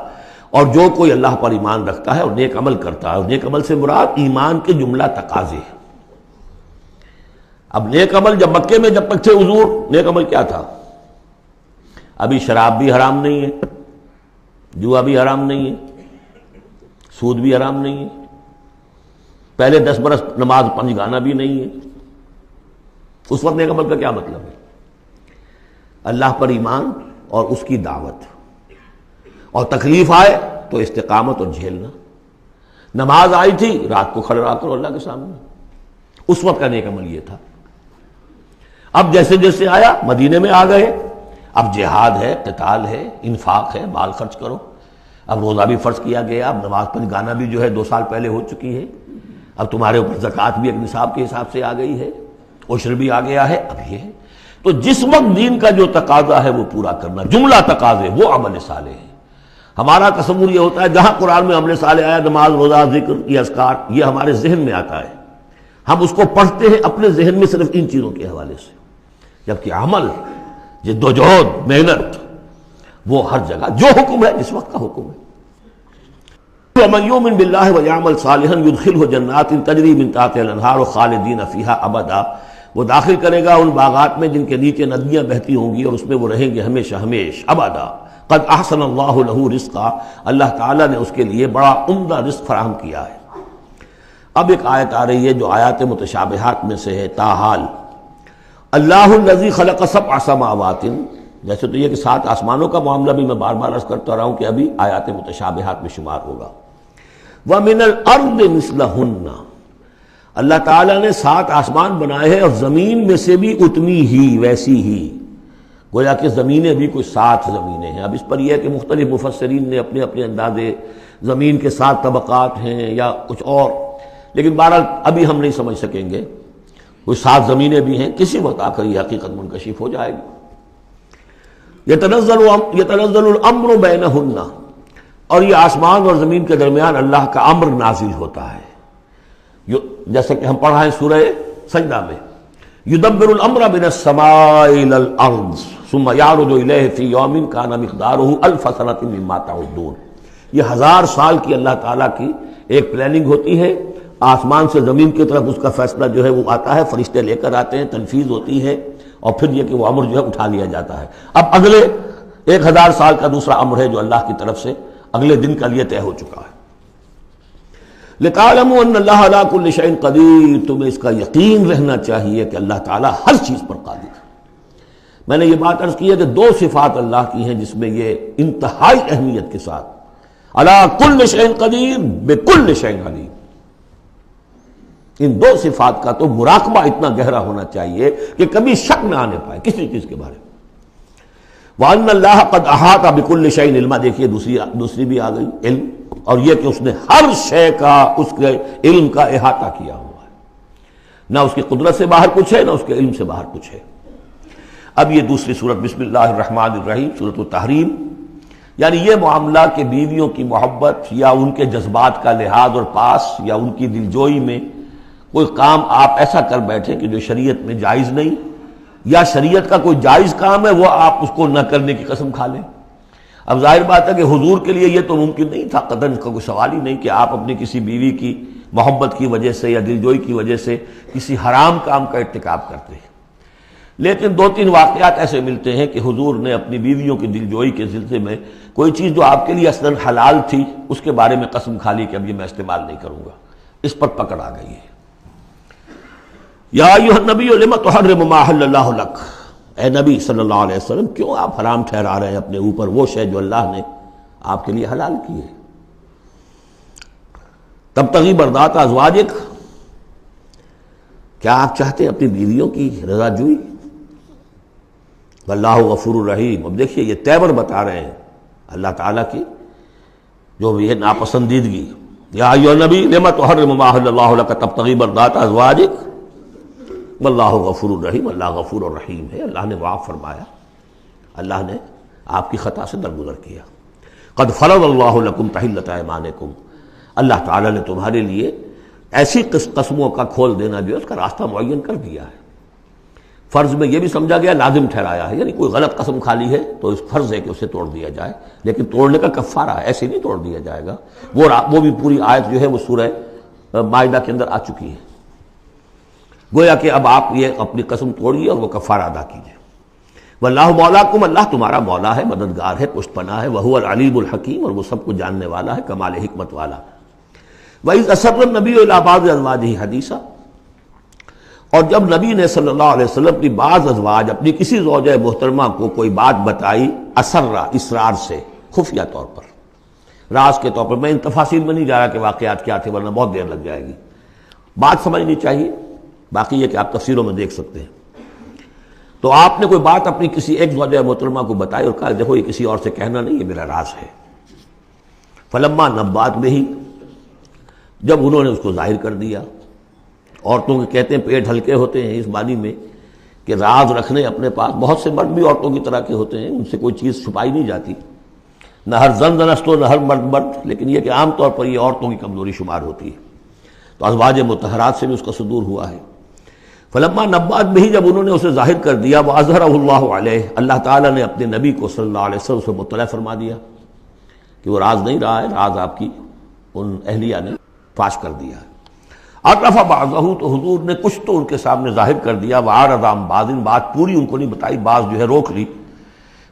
اور جو کوئی اللہ پر ایمان رکھتا ہے اور نیک عمل کرتا ہے، اور نیک عمل سے مراد ایمان کے جملہ تقاضے ہیں۔ اب نیک عمل جب مکے میں جب تک تھے حضور، نیک عمل کیا تھا؟ ابھی شراب بھی حرام نہیں ہے، جوا بھی حرام نہیں ہے، سود بھی حرام نہیں ہے، پہلے 10 برس نماز 5 گانا بھی نہیں ہے۔ اس وقت نیک عمل کا کیا مطلب ہے؟ اللہ پر ایمان اور اس کی دعوت، اور تکلیف آئے تو استقامت اور جھیلنا۔ نماز آئی تھی، رات کو کھڑے رہا کرو اللہ کے سامنے، اس وقت کا نیک عمل یہ تھا۔ اب جیسے جیسے آیا مدینے میں آ گئے، اب جہاد ہے، قتال ہے، انفاق ہے، مال خرچ کرو، اب روزہ بھی فرض کیا گیا، اب نماز 5 گانا بھی جو ہے 2 سال پہلے ہو چکی ہے، اب تمہارے اوپر زکوٰۃ بھی ایک نصاب کے حساب سے آ گئی ہے، عشر بھی آ گیا ہے، اب یہ ہے۔ تو جس وقت دین کا جو تقاضا ہے وہ پورا کرنا، جملہ تقاضے، وہ عمل صالح ہے۔ ہمارا تصور یہ ہوتا ہے جہاں قرآن میں عمل صالح آیا، نماز، روزہ، ذکر، یہ اذکار، یہ ہمارے ذہن میں آتا ہے، ہم اس کو پڑھتے ہیں اپنے ذہن میں صرف ان چیزوں کے حوالے سے، جبکہ عمل، جدوجہد، محنت، وہ ہر جگہ جو حکم ہے جس وقت کا حکم ہے۔ وَمَن يُؤْمِن بِاللَّهِ وَيَعْمَلْ صَالِحًا يُدْخِلْهُ جَنَّاتٍ تَجْرِي مِن تَحْتِهَا الْأَنْهَارُ خَالِدِينَ فِيهَا أَبَدًا، وہ داخل کرے گا ان باغات میں جن کے نیچے ندیاں بہتی ہوں گی، اور اس میں وہ رہیں گے ہمیشہ ہمیش، ابدا۔ قد احسن اللہ لہ رزقا، اللہ تعالیٰ نے اس کے لیے بڑا عمدہ رزق فراہم کیا ہے۔ اب ایک آیت آ رہی ہے جو آیات متشابہات میں سے ہے، تاحال اللہ الذی خلق 7 سماوات، جیسے تو یہ کہ 7 آسمانوں کا معاملہ بھی میں بار بار عرض کرتا رہا ہوں کہ ابھی آیات متشابہات میں شمار ہوگا۔ وَمِنَ الْأَرْضِ مِثْلَهُنَّ، اللہ تعالیٰ نے 7 آسمان بنائے ہیں اور زمین میں سے بھی اتنی ہی، ویسی ہی، گویا کہ زمینیں بھی کوئی 7 زمینیں ہیں۔ اب اس پر یہ ہے کہ مختلف مفسرین نے اپنے اپنے اندازے، زمین کے 7 طبقات ہیں یا کچھ اور، لیکن بہرحال ابھی ہم نہیں سمجھ سکیں گے، کوئی 7 زمینیں بھی ہیں، کسی وقت آ کر یہ حقیقت منکشف ہو جائے گی۔ یتنزل الامر بینہن، اور یہ آسمان اور زمین کے درمیان اللہ کا امر نازل ہوتا ہے، جیسے کہ ہم پڑھا ہے سورہ سجدہ میں، یدبر الامر من السماء الى الارض ثم يعرج الیہ فی یوم کان مقدارہ 1000 سنۃ مما تعدون، یہ 1000 سال کی اللہ تعالیٰ کی ایک پلاننگ ہوتی ہے، آسمان سے زمین کی طرف اس کا فیصلہ جو ہے وہ آتا ہے، فرشتے لے کر آتے ہیں، تنفیذ ہوتی ہے، اور پھر یہ کہ وہ امر جو ہے اٹھا لیا جاتا ہے۔ اب اگلے 1000 سال کا دوسرا امر ہے جو اللہ کی طرف سے اگلے دن کا لیے طے ہو چکا ہے۔ لِتَعْلَمُوا أَنَّ اللَّهَ عَلَىٰ كُلِّ شَيْءٍ قَدِيرٌ، تمہیں اس کا یقین رہنا چاہیے کہ اللہ تعالیٰ ہر چیز پر قادر ہے۔ میں نے یہ بات عرض کی ہے کہ 2 صفات اللہ کی ہیں جس میں یہ انتہائی اہمیت کے ساتھ عَلَىٰ كُلِّ شَيْءٍ قَدِيرٌ بِكُلِّ شَيْءٍ عَلِيمٌ، ان 2 صفات کا تو مراقبہ اتنا گہرا ہونا چاہیے کہ کبھی شک نہ آنے پائے کسی چیز کے بارے میں۔ وَأَنَّ اللَّهَ قَدْ أَحَاطَ بِكُلِّ شَيْءٍ عِلْمًا، دیکھیے دوسری بھی آ گئی علم، اور یہ کہ اس نے ہر شے کا اس کے علم کا احاطہ کیا ہوا ہے، نہ اس کی قدرت سے باہر کچھ ہے نہ اس کے علم سے باہر کچھ ہے۔ اب یہ دوسری سورت بسم اللہ الرحمن الرحیم، سورۃ التحریم، یعنی یہ معاملہ کہ بیویوں کی محبت یا ان کے جذبات کا لحاظ اور پاس یا ان کی دلجوئی میں کوئی کام آپ ایسا کر بیٹھے کہ جو شریعت میں جائز نہیں، یا شریعت کا کوئی جائز کام ہے وہ آپ اس کو نہ کرنے کی قسم کھا لیں۔ اب ظاہر بات ہے کہ حضور کے لیے یہ تو ممکن نہیں تھا، قطعاً کا کوئی سوال ہی نہیں کہ آپ اپنی کسی بیوی کی محبت کی وجہ سے یا دلجوئی کی وجہ سے کسی حرام کام کا ارتکاب کرتے ہیں، لیکن 2-3 واقعات ایسے ملتے ہیں کہ حضور نے اپنی بیویوں کی دلجوئی کے سلسلے میں کوئی چیز جو آپ کے لیے اصلاً حلال تھی اس کے بارے میں قسم کھا لی کہ اب یہ میں استعمال نہیں کروں گا، اس پر پکڑ آ گئی ہے۔ یا ایھا النبی لم تحرم ما احل اللہ لک، اے نبی صلی اللہ علیہ وسلم کیوں آپ حرام ٹھہرا رہے ہیں اپنے اوپر وہ شے جو اللہ نے آپ کے لیے حلال کی ہے۔ تبتغی مرضات ازواجک، کیا آپ چاہتے ہیں اپنی بیویوں کی رضا جوئی؟ واللہ غفور الرحیم، اب دیکھیے یہ تیور بتا رہے ہیں اللہ تعالیٰ کی جو یہ ناپسندیدگی۔ یا ایھا النبی لم تحرم ما احل اللہ لک تبتغی مرضات ازواجک واللہ غفور الرحیم، اللہ غفور الرحیم ہے، اللہ نے معاف فرمایا، اللہ نے آپ کی خطا سے درگزر کیا۔ قد فرض اللہ لکم تحلۃ ایمانکم، اللہ تعالیٰ نے تمہارے لیے ایسی قسموں کا کھول دینا جو ہے اس کا راستہ معین کر دیا ہے۔ فرض میں یہ بھی سمجھا گیا، لازم ٹھہرایا ہے، یعنی کوئی غلط قسم کھا لی ہے تو اس فرض ہے کہ اسے توڑ دیا جائے، لیکن توڑنے کا کفارہ ہے، ایسے نہیں توڑ دیا جائے گا۔ وہ بھی پوری آیت جو ہے وہ سورہ مائدہ کے اندر آ چکی ہے، گویا کہ اب آپ یہ اپنی قسم توڑیے اور وہ کفارہ ادا کیجیے۔ واللہ مولاکم، اللہ تمہارا مولا ہے، مددگار ہے، پشت پناہ ہے، وہو العلیم الحکیم، اور وہ سب کو جاننے والا ہے، کمال حکمت والا۔ وَإِذْ أَسَرَّ النَّبِيُّ إِلَىٰ بَعْضِ أَزْوَاجِهِ حَدِيثًا، اور جب نبی نے صلی اللہ علیہ وسلم اپنی بعض ازواج، اپنی کسی زوجہ محترمہ کو کوئی بات بتائی، اسرہ، اسرار سے، خفیہ طور پر، راز کے طور پر، میں ان تفاصیل میں نہیں جا رہا کہ واقعات کیا تھے ورنہ بہت دیر لگ جائے گی، بات سمجھنی چاہیے، باقی یہ کہ آپ تفسیروں میں دیکھ سکتے ہیں۔ تو آپ نے کوئی بات اپنی کسی ایک زوجہ محترمہ کو بتائی اور کہا دیکھو یہ کسی اور سے کہنا نہیں، یہ میرا راز ہے۔ فلما نبات میں ہی، جب انہوں نے اس کو ظاہر کر دیا، عورتوں کے کہتے ہیں پیٹ ہلکے ہوتے ہیں اس معنی میں کہ راز رکھنے اپنے پاس، بہت سے مرد بھی عورتوں کی طرح کے ہوتے ہیں، ان سے کوئی چیز چھپائی نہیں جاتی، نہ ہر زن زنست و نہ ہر مرد مرد، لیکن یہ کہ عام طور پر یہ عورتوں کی کمزوری شمار ہوتی ہے۔ تو ازواج مطہرات سے بھی اس کا صدور ہوا ہے۔ فلما نبات بھی، جب انہوں نے اسے ظاہر کر دیا، وَأَظْهَرَهُ اللَّهُ عَلَيْهِ، اللہ تعالیٰ نے اپنے نبی کو صلی اللہ علیہ وسلم سے مطلع فرما دیا کہ وہ راز نہیں رہا ہے، راز آپ کی ان اہلیہ نے فاش کر دیا ہے۔ عرف بعضه، تو حضور نے کچھ تو ان کے سامنے ظاہر کر دیا، وَأَعْرَضَ عَن بَعْضٍ، بات پوری ان کو نہیں بتائی، بعض جو ہے روک لی۔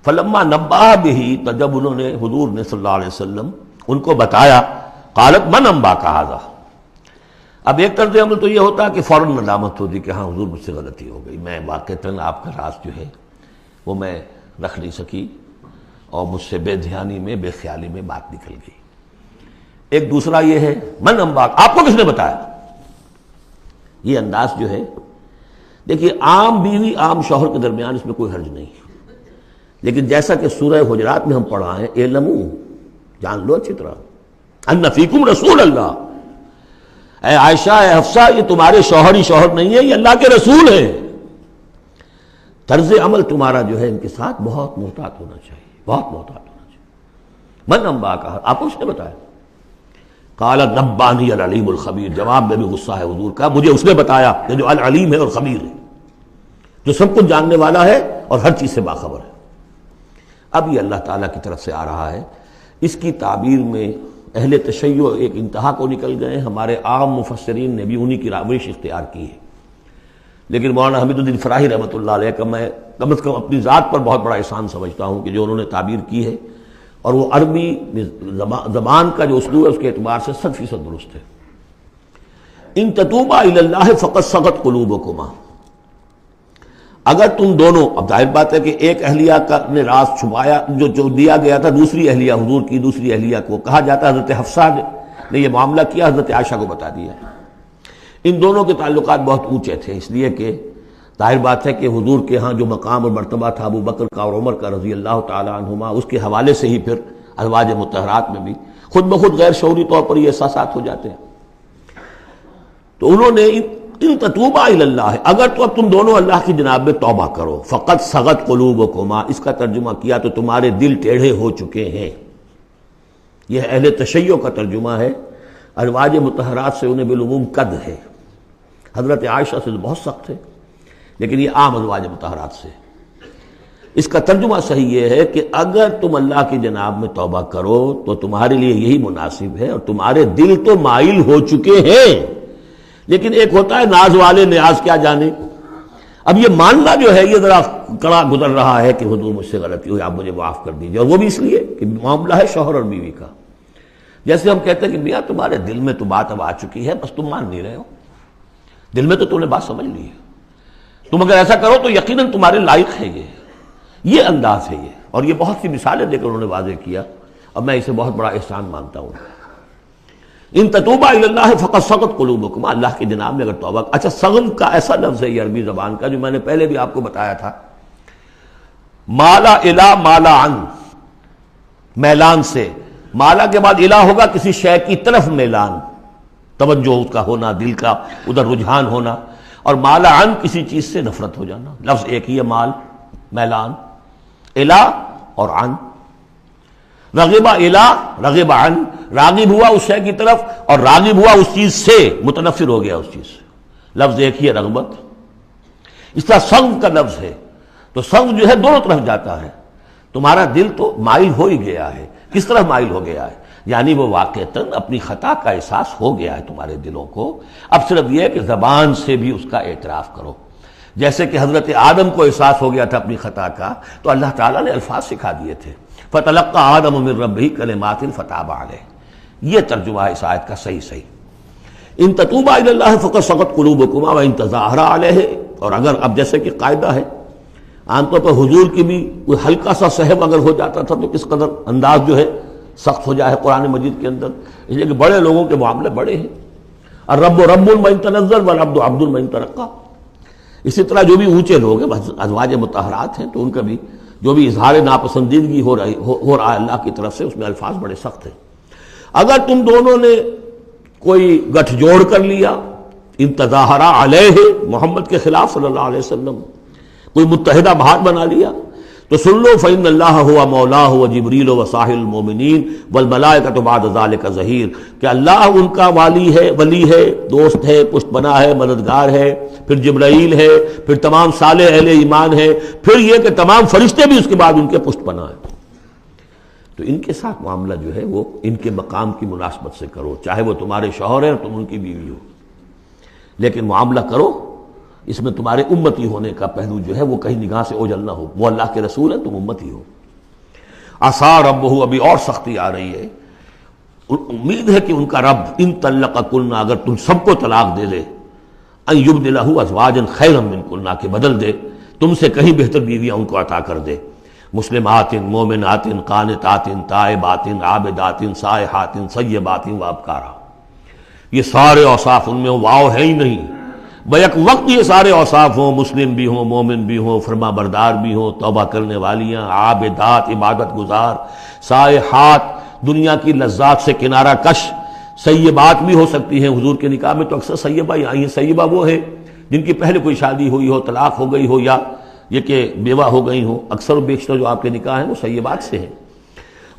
فلما نبأ به، تو جب انہوں نے حضور نے صلی اللہ علیہ وسلم ان کو بتایا، قالت من انباک ھذا، اب ایک طرز عمل تو یہ ہوتا ہے کہ فوراً ندامت ہوتی کہ ہاں حضور مجھ سے غلطی ہو گئی، میں واقعتاً آپ کا راز جو ہے وہ میں رکھ نہیں سکی اور مجھ سے بے دھیانی میں، بے خیالی میں بات نکل گئی۔ ایک دوسرا یہ ہے من انباک، آپ کو کس نے بتایا؟ یہ انداز جو ہے، دیکھیے عام بیوی عام شوہر کے درمیان اس میں کوئی حرج نہیں، لیکن جیسا کہ سورہ حجرات میں ہم پڑھا ہے، اعلموا، جان لو اچھی طرح، ان فیکم رسول اللہ، اے عائشہ، اے حفصہ، یہ تمہارے شوہر ہی شوہر نہیں ہے، یہ اللہ کے رسول ہیں۔ طرز عمل تمہارا جو ہے ان کے ساتھ بہت محتاط ہونا چاہیے، بہت محتاط ہونا چاہیے۔ من انباک، آپ کو اس نے بتایا؟ قال نبانی العلیم الخبیر، جواب میں بھی غصہ ہے حضور کا، مجھے اس نے بتایا کہ جو العلیم ہے اور خبیر ہے، جو سب کچھ جاننے والا ہے اور ہر چیز سے باخبر ہے۔ اب یہ اللہ تعالیٰ کی طرف سے آ رہا ہے اس کی تعبیر میں اہل تشیع ایک انتہا کو نکل گئے، ہمارے عام مفسرین نے بھی انہی کی روش اختیار کی ہے، لیکن مولانا حمید الدین فراہی رحمۃ اللہ علیہ کا میں کم از کم اپنی ذات پر بہت بڑا احسان سمجھتا ہوں کہ جو انہوں نے تعبیر کی ہے، اور وہ عربی زبان کا جو اسلوب ہے اس کے اعتبار سے 100% درست ہے۔ ان تتوبا الی اللہ فقد صغت قلوبکما، اگر تم دونوں، اب ظاہر بات ہے کہ ایک اہلیہ کا نے راز چھپایا جو دیا گیا تھا دوسری اہلیہ، حضور کی دوسری اہلیہ کو کہا جاتا ہے حضرت حفصہ نے یہ معاملہ کیا، حضرت عائشہ کو بتا دیا۔ ان دونوں کے تعلقات بہت اونچے تھے، اس لیے کہ ظاہر بات ہے کہ حضور کے ہاں جو مقام اور مرتبہ تھا ابو بکر کا اور عمر کا رضی اللہ تعالی عنہما، اس کے حوالے سے ہی پھر ازواج مطہرات میں بھی خود بخود غیر شعوری طور پر یہ احساسات ہو جاتے ہیں۔ تو انہوں نے ان تتوبا الی اللہ، اگر تو اب تم دونوں اللہ کی جناب میں توبہ کرو، فقط صغت قلوبکما، اس کا ترجمہ کیا تو تمہارے دل ٹیڑھے ہو چکے ہیں۔ یہ اہل تشیع کا ترجمہ ہے، ازواج مطہرات سے انہیں بالعموم قد ہے، حضرت عائشہ سے بہت سخت ہے، لیکن یہ عام ازواج مطہرات سے۔ اس کا ترجمہ صحیح یہ ہے کہ اگر تم اللہ کی جناب میں توبہ کرو تو تمہارے لیے یہی مناسب ہے، اور تمہارے دل تو مائل ہو چکے ہیں، لیکن ایک ہوتا ہے ناز والے نیاز کیا جانے۔ اب یہ ماننا جو ہے یہ ذرا کڑا گزر رہا ہے کہ حضور مجھ سے غلطی ہوئی، آپ مجھے معاف کر دیجیے، اور وہ بھی اس لیے کہ معاملہ ہے شوہر اور بیوی کا۔ جیسے ہم کہتے ہیں کہ میاں تمہارے دل میں تو بات اب آ چکی ہے، بس تم مان نہیں رہے ہو، دل میں تو تم نے بات سمجھ لی ہے، تم اگر ایسا کرو تو یقیناً تمہارے لائق ہے، یہ انداز ہے یہ، اور یہ بہت سی مثالیں دے کر انہوں نے واضح کیا، اب میں اسے بہت بڑا احسان مانتا ہوں۔ ان تتوبا الی اللہ فقد صغت قلوبکما، اللہ کی جناب میں اگر توبہ، اچھا صغن کا ایسا لفظ ہے یہ عربی زبان کا جو میں نے پہلے بھی آپ کو بتایا تھا، مالا الا مالا عن، میلان سے، مالا کے بعد الا ہوگا کسی شے کی طرف میلان، توجہ اس کا ہونا، دل کا ادھر رجحان ہونا، اور مالا عن کسی چیز سے نفرت ہو جانا، لفظ ایک ہی ہے، مال میلان، الا اور عن، رغب الا رغب عن، راغب ہوا اس شے کی طرف اور راغب ہوا اس چیز سے، متنفر ہو گیا اس چیز سے، لفظ ایک ہی ہے رغبت۔ اس طرح سنگ کا لفظ ہے، تو سنگ جو ہے دونوں طرف جاتا ہے، تمہارا دل تو مائل ہو ہی گیا ہے، کس طرح مائل ہو گیا ہے، یعنی وہ واقعتاً اپنی خطا کا احساس ہو گیا ہے تمہارے دلوں کو، اب صرف یہ ہے کہ زبان سے بھی اس کا اعتراف کرو، جیسے کہ حضرت آدم کو احساس ہو گیا تھا اپنی خطا کا، تو اللہ تعالیٰ نے الفاظ سکھا دیے تھے، فَتَلَقَّى آدَمُ مِن رَبِّهِ كَلِمَاتٍ فَتَابَ عَلَيْهِ، یہ ترجمہ ہے اس آیت کا صحیح۔ ان تتوبا الی اللہ فقد صغت قلوبکما وان تظاہرا علیہ، اور اگر اب جیسے کہ قاعدہ ہے عام طور پر حضور کی بھی کوئی ہلکا سا سہو اگر ہو جاتا تھا تو کس قدر انداز جو ہے سخت ہو جائے قرآن مجید کے اندر، اس لیے کہ بڑے لوگوں کے معاملے بڑے ہیں، الرب رب من تنزل والعبد عبد من ترقى، اسی طرح جو بھی اونچے لوگ ہیں ازواج مطہرات ہیں تو ان کا بھی جو بھی اظہار ناپسندیدگی ہو رہا ہے اللہ کی طرف سے، اس میں الفاظ بڑے سخت ہیں۔ اگر تم دونوں نے کوئی گٹھ جوڑ کر لیا، ان تظاہرا علیہ، محمد کے خلاف صلی اللہ علیہ وسلم، کوئی متحدہ بھاٹ بنا لیا، تو سن لو فإن اللہ ہوا مولا ہوا جبریل و صاحب المومنین والملائکۃ بعد ذلک ظہیر، کہ اللہ ان کا ولی ہے، دوست ہے، پشت بنا ہے، مددگار ہے، پھر جبرائیل ہے، پھر تمام صالح اہل ایمان ہے، پھر یہ کہ تمام فرشتے بھی اس کے بعد ان کے پشت بنا ہے۔ تو ان کے ساتھ معاملہ جو ہے وہ ان کے مقام کی مناسبت سے کرو، چاہے وہ تمہارے شوہر ہیں اور تم ان کی بیوی ہو، لیکن معاملہ کرو اس میں تمہارے امتی ہونے کا پہلو جو ہے وہ کہیں نگاہ سے اوجھل نہ ہو، وہ اللہ کے رسول ہیں، تم امتی ہو۔ عسیٰ ربہ، ابھی اور سختی آ رہی ہے، امید ہے کہ ان کا رب ان طلقکن، اگر تم سب کو طلاق دے دے، ان یبدلہ ازواجا خیرا منکن، کہ بدل دے تم سے کہیں بہتر بیویاں ان کو عطا کر دے، مسلمات مومنات قانتات تائبات عابدات سائحات ثیبات وابکارا، یہ سارے اوصاف ان میں واو ہے ہی نہیں، بیک وقت یہ سارے اوصاف ہوں، مسلم بھی ہوں، مومن بھی ہوں، فرما بردار بھی ہوں، توبہ کرنے والیاں، عابدات عبادت گزار، سائحات دنیا کی لذات سے کنارہ کش، سیبات بھی ہو سکتی ہیں، حضور کے نکاح میں تو اکثر سیبہ ہی آئی ہیں، سیبہ وہ ہے جن کی پہلے کوئی شادی ہوئی ہو، طلاق ہو گئی ہو، یا یہ کہ بیوہ ہو گئی ہوں، اکثر و بیشتر جو آپ کے نکاح ہیں وہ سیبات سے ہیں،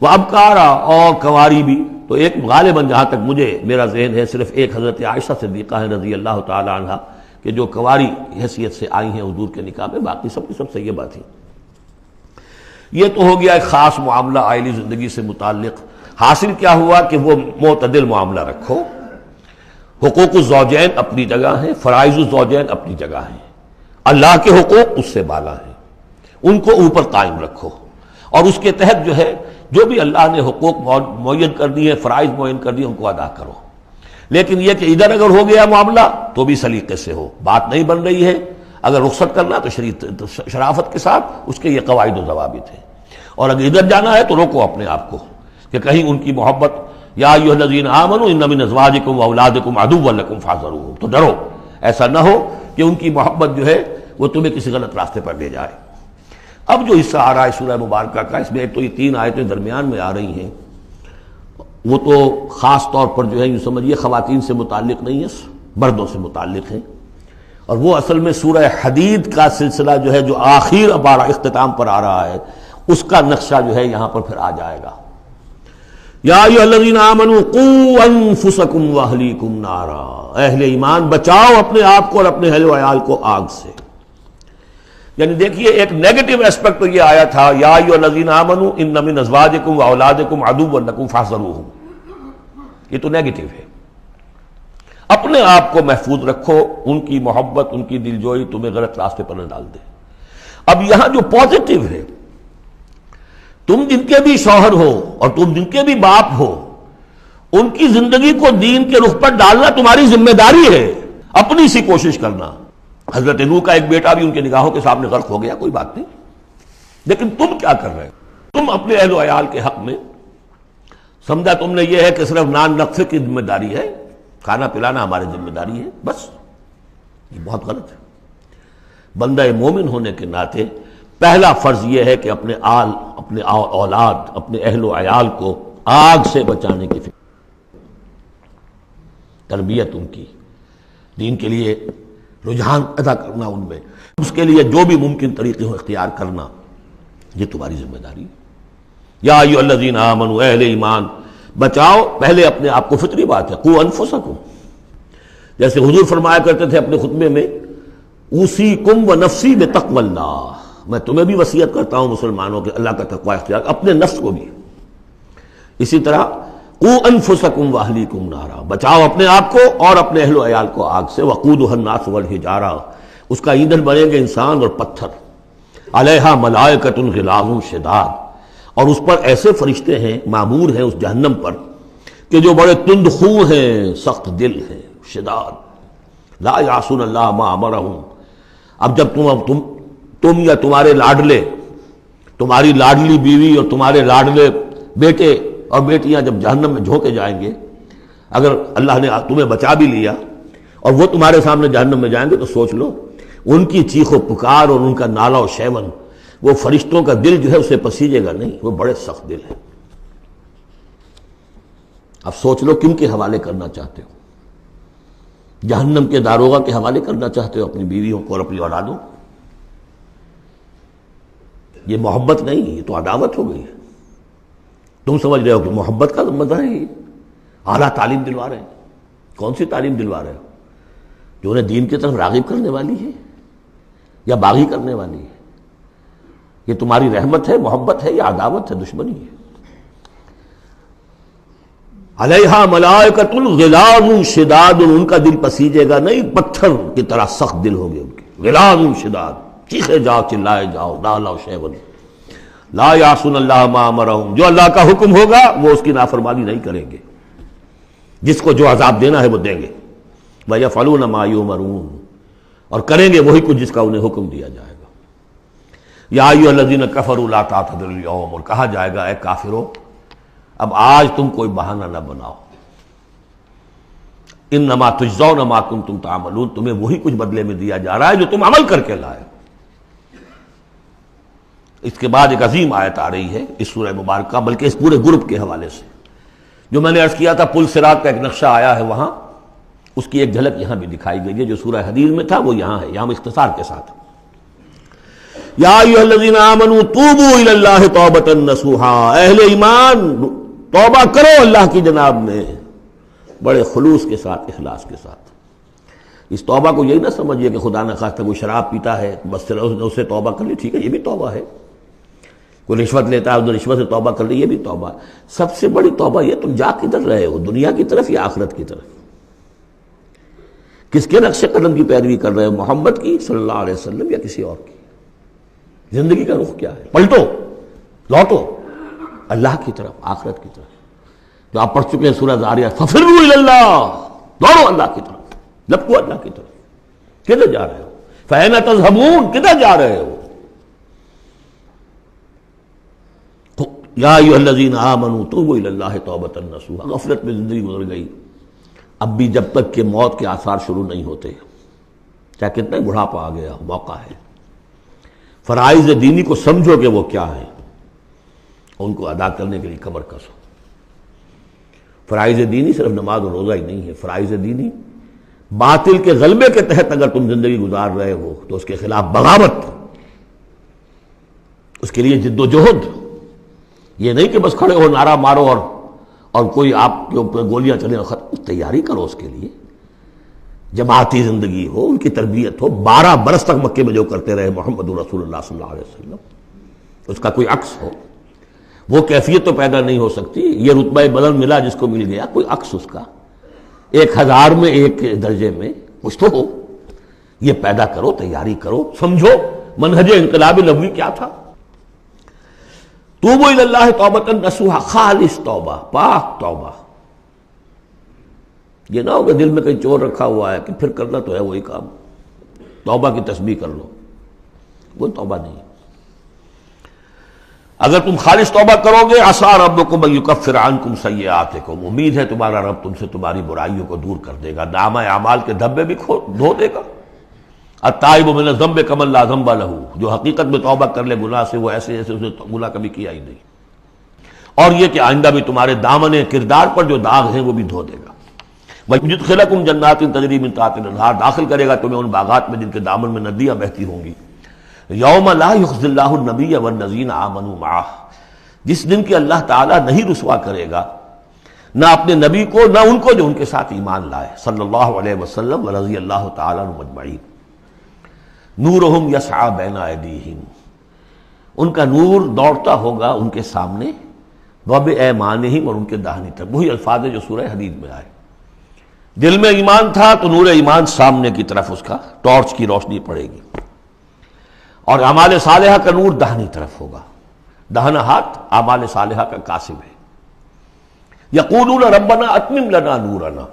وہ ابکارا اور کنواری بھی، تو ایک غالباً جہاں تک مجھے میرا ذہن ہے صرف ایک حضرت عائشہ صدیقہ ہے رضی اللہ تعالی عنہ کہ جو کنواری حیثیت سے آئی ہیں حضور کے نکاح میں، باقی سب کی سب سیبہ تھیں۔ یہ تو ہو گیا ایک خاص معاملہ عائلی زندگی سے متعلق حاصل کیا ہوا کہ وہ معتدل معاملہ رکھو، حقوق الزوجین اپنی جگہ ہیں، فرائض الزوجین اپنی جگہ ہیں، اللہ کے حقوق اس سے بالا ہیں، ان کو اوپر قائم رکھو، اور اس کے تحت جو ہے جو بھی اللہ نے حقوق معین کر دی ہے، فرائض معین کر دی، ان کو ادا کرو۔ لیکن یہ کہ ادھر اگر ہو گیا معاملہ تو بھی سلیقے سے ہو، بات نہیں بن رہی ہے، اگر رخصت کرنا تو شرافت کے ساتھ اس کے یہ قواعد و ضوابط ہیں، اور اگر ادھر جانا ہے تو روکو اپنے آپ کو کہ کہیں ان کی محبت، یا ایھا الذین آمنوا ان من ازواجکم واولادکم عدوا لکم فاحذروہم، تو ڈرو، ایسا نہ ہو کہ ان کی محبت جو ہے وہ تمہیں کسی غلط راستے پر لے جائے۔ اب جو حصہ آ رہا ہے سورہ مبارکہ کا، اس میں ایک تو یہ 3 آیتیں درمیان میں آ رہی ہیں، وہ تو خاص طور پر جو ہے یوں سمجھیے خواتین سے متعلق نہیں ہے، مردوں سے متعلق ہیں، اور وہ اصل میں سورہ حدید کا سلسلہ جو ہے جو آخر اب اختتام پر آ رہا ہے، اس کا نقشہ جو ہے یہاں پر پھر آ جائے گا۔ یا ایھا الذین آمنوا قوا انفسکم واہلیکم نارا، اہل ایمان بچاؤ اپنے آپ کو اور اپنے اہل و عیال کو آگ سے۔ یعنی دیکھیے ایک نیگیٹو اسپیکٹ تو یہ آیا تھا، یا ایھا الذین آمنوا ان من ازواجکم واولادکم عدوا لکم فاحذروہم، یہ تو نیگیٹو ہے، اپنے آپ کو محفوظ رکھو، ان کی محبت، ان کی دلجوئی تمہیں غلط راستے پر نہ ڈال دے۔ اب یہاں جو پازیٹو ہے، تم جن کے بھی شوہر ہو اور تم جن کے بھی باپ ہو، ان کی زندگی کو دین کے رخ پر ڈالنا تمہاری ذمہ داری ہے، اپنی سی کوشش کرنا۔ حضرت نوح کا ایک بیٹا بھی ان کے نگاہوں کے سامنے غرق ہو گیا، کوئی بات نہیں، لیکن تم کیا کر رہے ہو؟ تم اپنے اہل و عیال کے حق میں سمجھا تم نے یہ ہے کہ صرف نان نقصے کی ذمہ داری ہے، کھانا پلانا ہماری ذمہ داری ہے، بس یہ بہت غلط ہے۔ بندہ مومن ہونے کے ناطے پہلا فرض یہ ہے کہ اپنے اپنے اولاد، اپنے اہل و عیال کو آگ سے بچانے کی فکر، تربیت ان کی، دین کے لیے رجحان پیدا کرنا ان میں، اس کے لیے جو بھی ممکن طریقے ہو اختیار کرنا، یہ تمہاری ذمہ داری ہے۔ یا ایھا الذین آمنوا، اہل ایمان بچاؤ پہلے اپنے آپ کو، فطری بات ہے، قوا انفسکم، جیسے حضور فرمایا کرتے تھے اپنے خطبے میں، اوصیکم ونفسی بتقوی اللہ، میں تمہیں بھی وصیت کرتا ہوں مسلمانوں کے اللہ کا تقوی اختیار، اپنے نفس کو بھی۔ اسی طرح قوا انفسکم واہلیکم نارا، بچاؤ اپنے آپ کو اور اپنے اہل و عیال کو آگ سے، وقودھا الناس والحجارہ، اس کا ایندھن بنیں گے انسان اور پتھر، علیہا ملائکۃ غلاظ شداد، اور اس پر ایسے فرشتے ہیں معمور ہیں اس جہنم پر کہ جو بڑے تند خو ہیں، سخت دل ہیں، شداد، لا یعصون اللہ ما امرہم۔ اب جب تم یا تمہارے لاڈلے، تمہاری لاڈلی بیوی اور تمہارے لاڈلے بیٹے اور بیٹیاں جب جہنم میں جھونکے جائیں گے، اگر اللہ نے تمہیں بچا بھی لیا اور وہ تمہارے سامنے جہنم میں جائیں گے تو سوچ لو ان کی چیخ و پکار اور ان کا نالہ و شیون، وہ فرشتوں کا دل جو ہے اسے پسیجے گا نہیں، وہ بڑے سخت دل ہیں۔ اب سوچ لو کن کے حوالے کرنا چاہتے ہو؟ جہنم کے داروغہ کے حوالے کرنا چاہتے ہو اپنی بیویوں کو اور اپنی اولادوں؟ یہ محبت نہیں، یہ تو عداوت ہو گئی ہے۔ تم سمجھ رہے ہو کہ محبت کا مزہ ہے، یہ اعلیٰ تعلیم دلوا رہے ہیں۔ کون سی تعلیم دلوا رہے ہو؟ جو انہیں دین کی طرف راغب کرنے والی ہے یا باغی کرنے والی ہے؟ یہ تمہاری رحمت ہے، محبت ہے یا عداوت ہے، دشمنی ہے؟ علیہا ملائکۃ غلاظ شداد، ان کا دل پسیجے گا نہیں، پتھر کی طرح سخت دل ہوگے ان کے، غلاظ شداد، چیخے جاؤ، چلائے جاؤ، نالہ و شیون، لا یعصون اللہ ما امرہم، جو اللہ کا حکم ہوگا وہ اس کی نافرمانی نہیں کریں گے، جس کو جو عذاب دینا ہے وہ دیں گے، وَيَفْعَلُونَ مَا يُؤْمَرُونَ، اور کریں گے وہی کچھ جس کا انہیں حکم دیا جائے گا۔ یا ایھا الذین کفروا لا تعتذروا اليوم، اور کہا جائے گا اے کافرو اب آج تم کوئی بہانہ نہ بناؤ، انما تجزون ما کنتم تعملون، تمہیں وہی کچھ بدلے میں دیا جا رہا ہے جو تم عمل کر کے لائے۔ اس کے بعد ایک عظیم آیت آ رہی ہے اس سورہ مبارکہ، بلکہ اس پورے گروپ کے حوالے سے، جو میں نے عرض کیا تھا پل صراط کا ایک نقشہ آیا ہے وہاں، اس کی ایک جھلک یہاں بھی دکھائی گئی ہے، جو سورہ حدید میں تھا وہ یہاں ہے، یہاں اختصار کے ساتھ۔ یا ایھا الذین آمنوا توبوا الی اللہ توبۃ نصوحا، اہل ایمان توبہ کرو اللہ کی جناب میں بڑے خلوص کے ساتھ، اخلاص کے ساتھ۔ اس توبہ کو یہی نہ سمجھیے کہ خدا نہ خواستہ کوئی شراب پیتا ہے بس اسے توبہ کر لی، ٹھیک ہے یہ بھی توبہ ہے، کوئی رشوت لیتا ہے ادھر رشوت سے توبہ کر لی، یہ بھی توبہ۔ سب سے بڑی توبہ یہ تم جا کدھر رہے ہو، دنیا کی طرف یا آخرت کی طرف؟ کس کے نقش قدم کی پیروی کر رہے ہو، محمد کی صلی اللہ علیہ وسلم یا کسی اور کی؟ زندگی کا رخ کیا ہے؟ پلٹو، لوٹو اللہ کی طرف، آخرت کی طرف۔ جو آپ پڑھ چکے ہیں سورہ ذاریات، ففروا الی اللہ، دوڑو اللہ کی طرف، لپکو اللہ کی طرف۔ کدھر جا رہے ہو؟ فأین تذهبون، کدھر جا رہے ہو؟ یا ایھا الذین آمنوا توبوا الی اللہ توبۃ نصوحا۔ غفلت میں زندگی گزر گئی، اب بھی جب تک کہ موت کے آثار شروع نہیں ہوتے، چاہے کتنا بڑھاپا آ گیا، موقع ہے۔ فرائض دینی کو سمجھو کہ وہ کیا ہے، ان کو ادا کرنے کے لیے کمر کسو۔ فرائض دینی صرف نماز و روزہ ہی نہیں ہے، فرائض دینی باطل کے غلبے کے تحت اگر تم زندگی گزار رہے ہو تو اس کے خلاف بغاوت، اس کے لیے جد و جہد۔ یہ نہیں کہ بس کھڑے ہو نعرہ مارو اور کوئی آپ کے اوپر گولیاں چلیں، تیاری کرو اس کے لیے، جماعتی زندگی ہو، ان کی تربیت ہو۔ 12 برس تک مکے میں جو کرتے رہے محمد رسول اللہ صلی اللہ علیہ وسلم، اس کا کوئی عکس ہو۔ وہ کیفیت تو پیدا نہیں ہو سکتی، یہ رتبہ بلند ملا جس کو مل گیا، کوئی عکس اس کا 1000 میں 1 درجے میں کچھ تو ہو۔ یہ پیدا کرو، تیاری کرو، سمجھو منہج انقلاب نبوی کیا تھا۔ توبوا الی اللہ توبۃ نصوحا، خالص توبہ، پاک توبہ۔ یہ نہ ہو کہ دل میں کہیں چور رکھا ہوا ہے کہ پھر کرنا تو ہے وہی کام، توبہ کی تسبیح کر لو، وہ توبہ نہیں۔ اگر تم خالص توبہ کرو گے، عسیٰ ربکم ان یکفر عنکم سیئاتکم، امید ہے تمہارا رب تم سے تمہاری برائیوں کو دور کر دے گا، نامہ اعمال کے دھبے بھی دھو دے گا۔ التائب من الذنب کمن لا ذنب لہ، جو حقیقت میں توبہ کر لے گناہ سے، وہ ایسے جیسے اسے گناہ کبھی کیا ہی نہیں۔ اور یہ کہ آئندہ بھی تمہارے دامن کردار پر جو داغ ہیں وہ بھی دھو دے گا۔ وَيُدْخِلَكُمْ جَنَّاتٍ تَجْرِي مِن تَحْتِهَا الْأَنْهَارُ، داخل کرے گا تمہیں ان باغات میں جن کے دامن میں ندیاں بہتی ہوں گی۔ یوم لا یخزی اللہ النبی والذین آمنوا معہ، جس دن کہ اللہ تعالیٰ نہیں رسوا کرے گا نہ اپنے نبی کو نہ ان کو جو ان کے ساتھ ایمان لائے، صلی اللہ علیہ وسلم ورضی اللہ تعالیٰ عنہم اجمعین۔ نورہم یسعی بین ایدیہم، ان کا نور دوڑتا ہوگا ان کے سامنے، وبایمانہم، اور ان کے داہنی طرف۔ وہی الفاظ جو سورہ حدید میں آئے۔ دل میں ایمان تھا تو نور ایمان سامنے کی طرف اس کا ٹارچ کی روشنی پڑے گی، اور اعمال صالحہ کا نور داہنی طرف ہوگا۔ داہنا ہاتھ اعمال صالحہ کا قاسم ہے۔ یقولون ربنا اتمم لنا نورنا،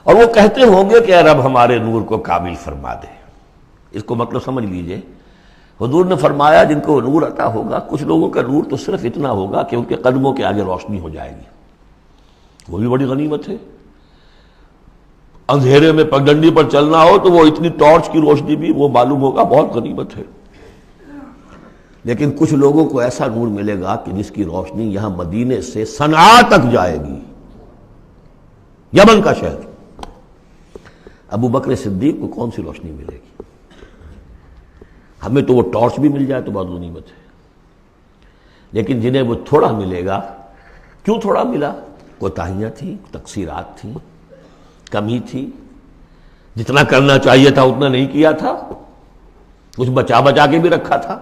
اور وہ کہتے ہوں گے کہ اے رب ہمارے نور کو کامل فرما دے۔ اس کو مطلب سمجھ لیجئے، حضور نے فرمایا جن کو نور عطا ہوگا، کچھ لوگوں کا نور تو صرف اتنا ہوگا کہ ان کے قدموں کے آگے روشنی ہو جائے گی، وہ بھی بڑی غنیمت ہے۔ اندھیرے میں پگڈنڈی پر چلنا ہو تو وہ اتنی ٹارچ کی روشنی بھی وہ معلوم ہوگا بہت غنیمت ہے۔ لیکن کچھ لوگوں کو ایسا نور ملے گا کہ جس کی روشنی یہاں مدینے سے صنعاء تک جائے گی، یمن کا شہر۔ ابو بکر صدیق کو کون سی روشنی ملے گی؟ ہمیں تو وہ ٹارچ بھی مل جائے تو بہت غنیمت ہے، لیکن جنہیں وہ تھوڑا ملے گا، کیوں تھوڑا ملا؟ کوتاہیاں تھیں، تقصیرات تھیں، کمی تھی، جتنا کرنا چاہیے تھا اتنا نہیں کیا تھا، کچھ بچا بچا کے بھی رکھا تھا۔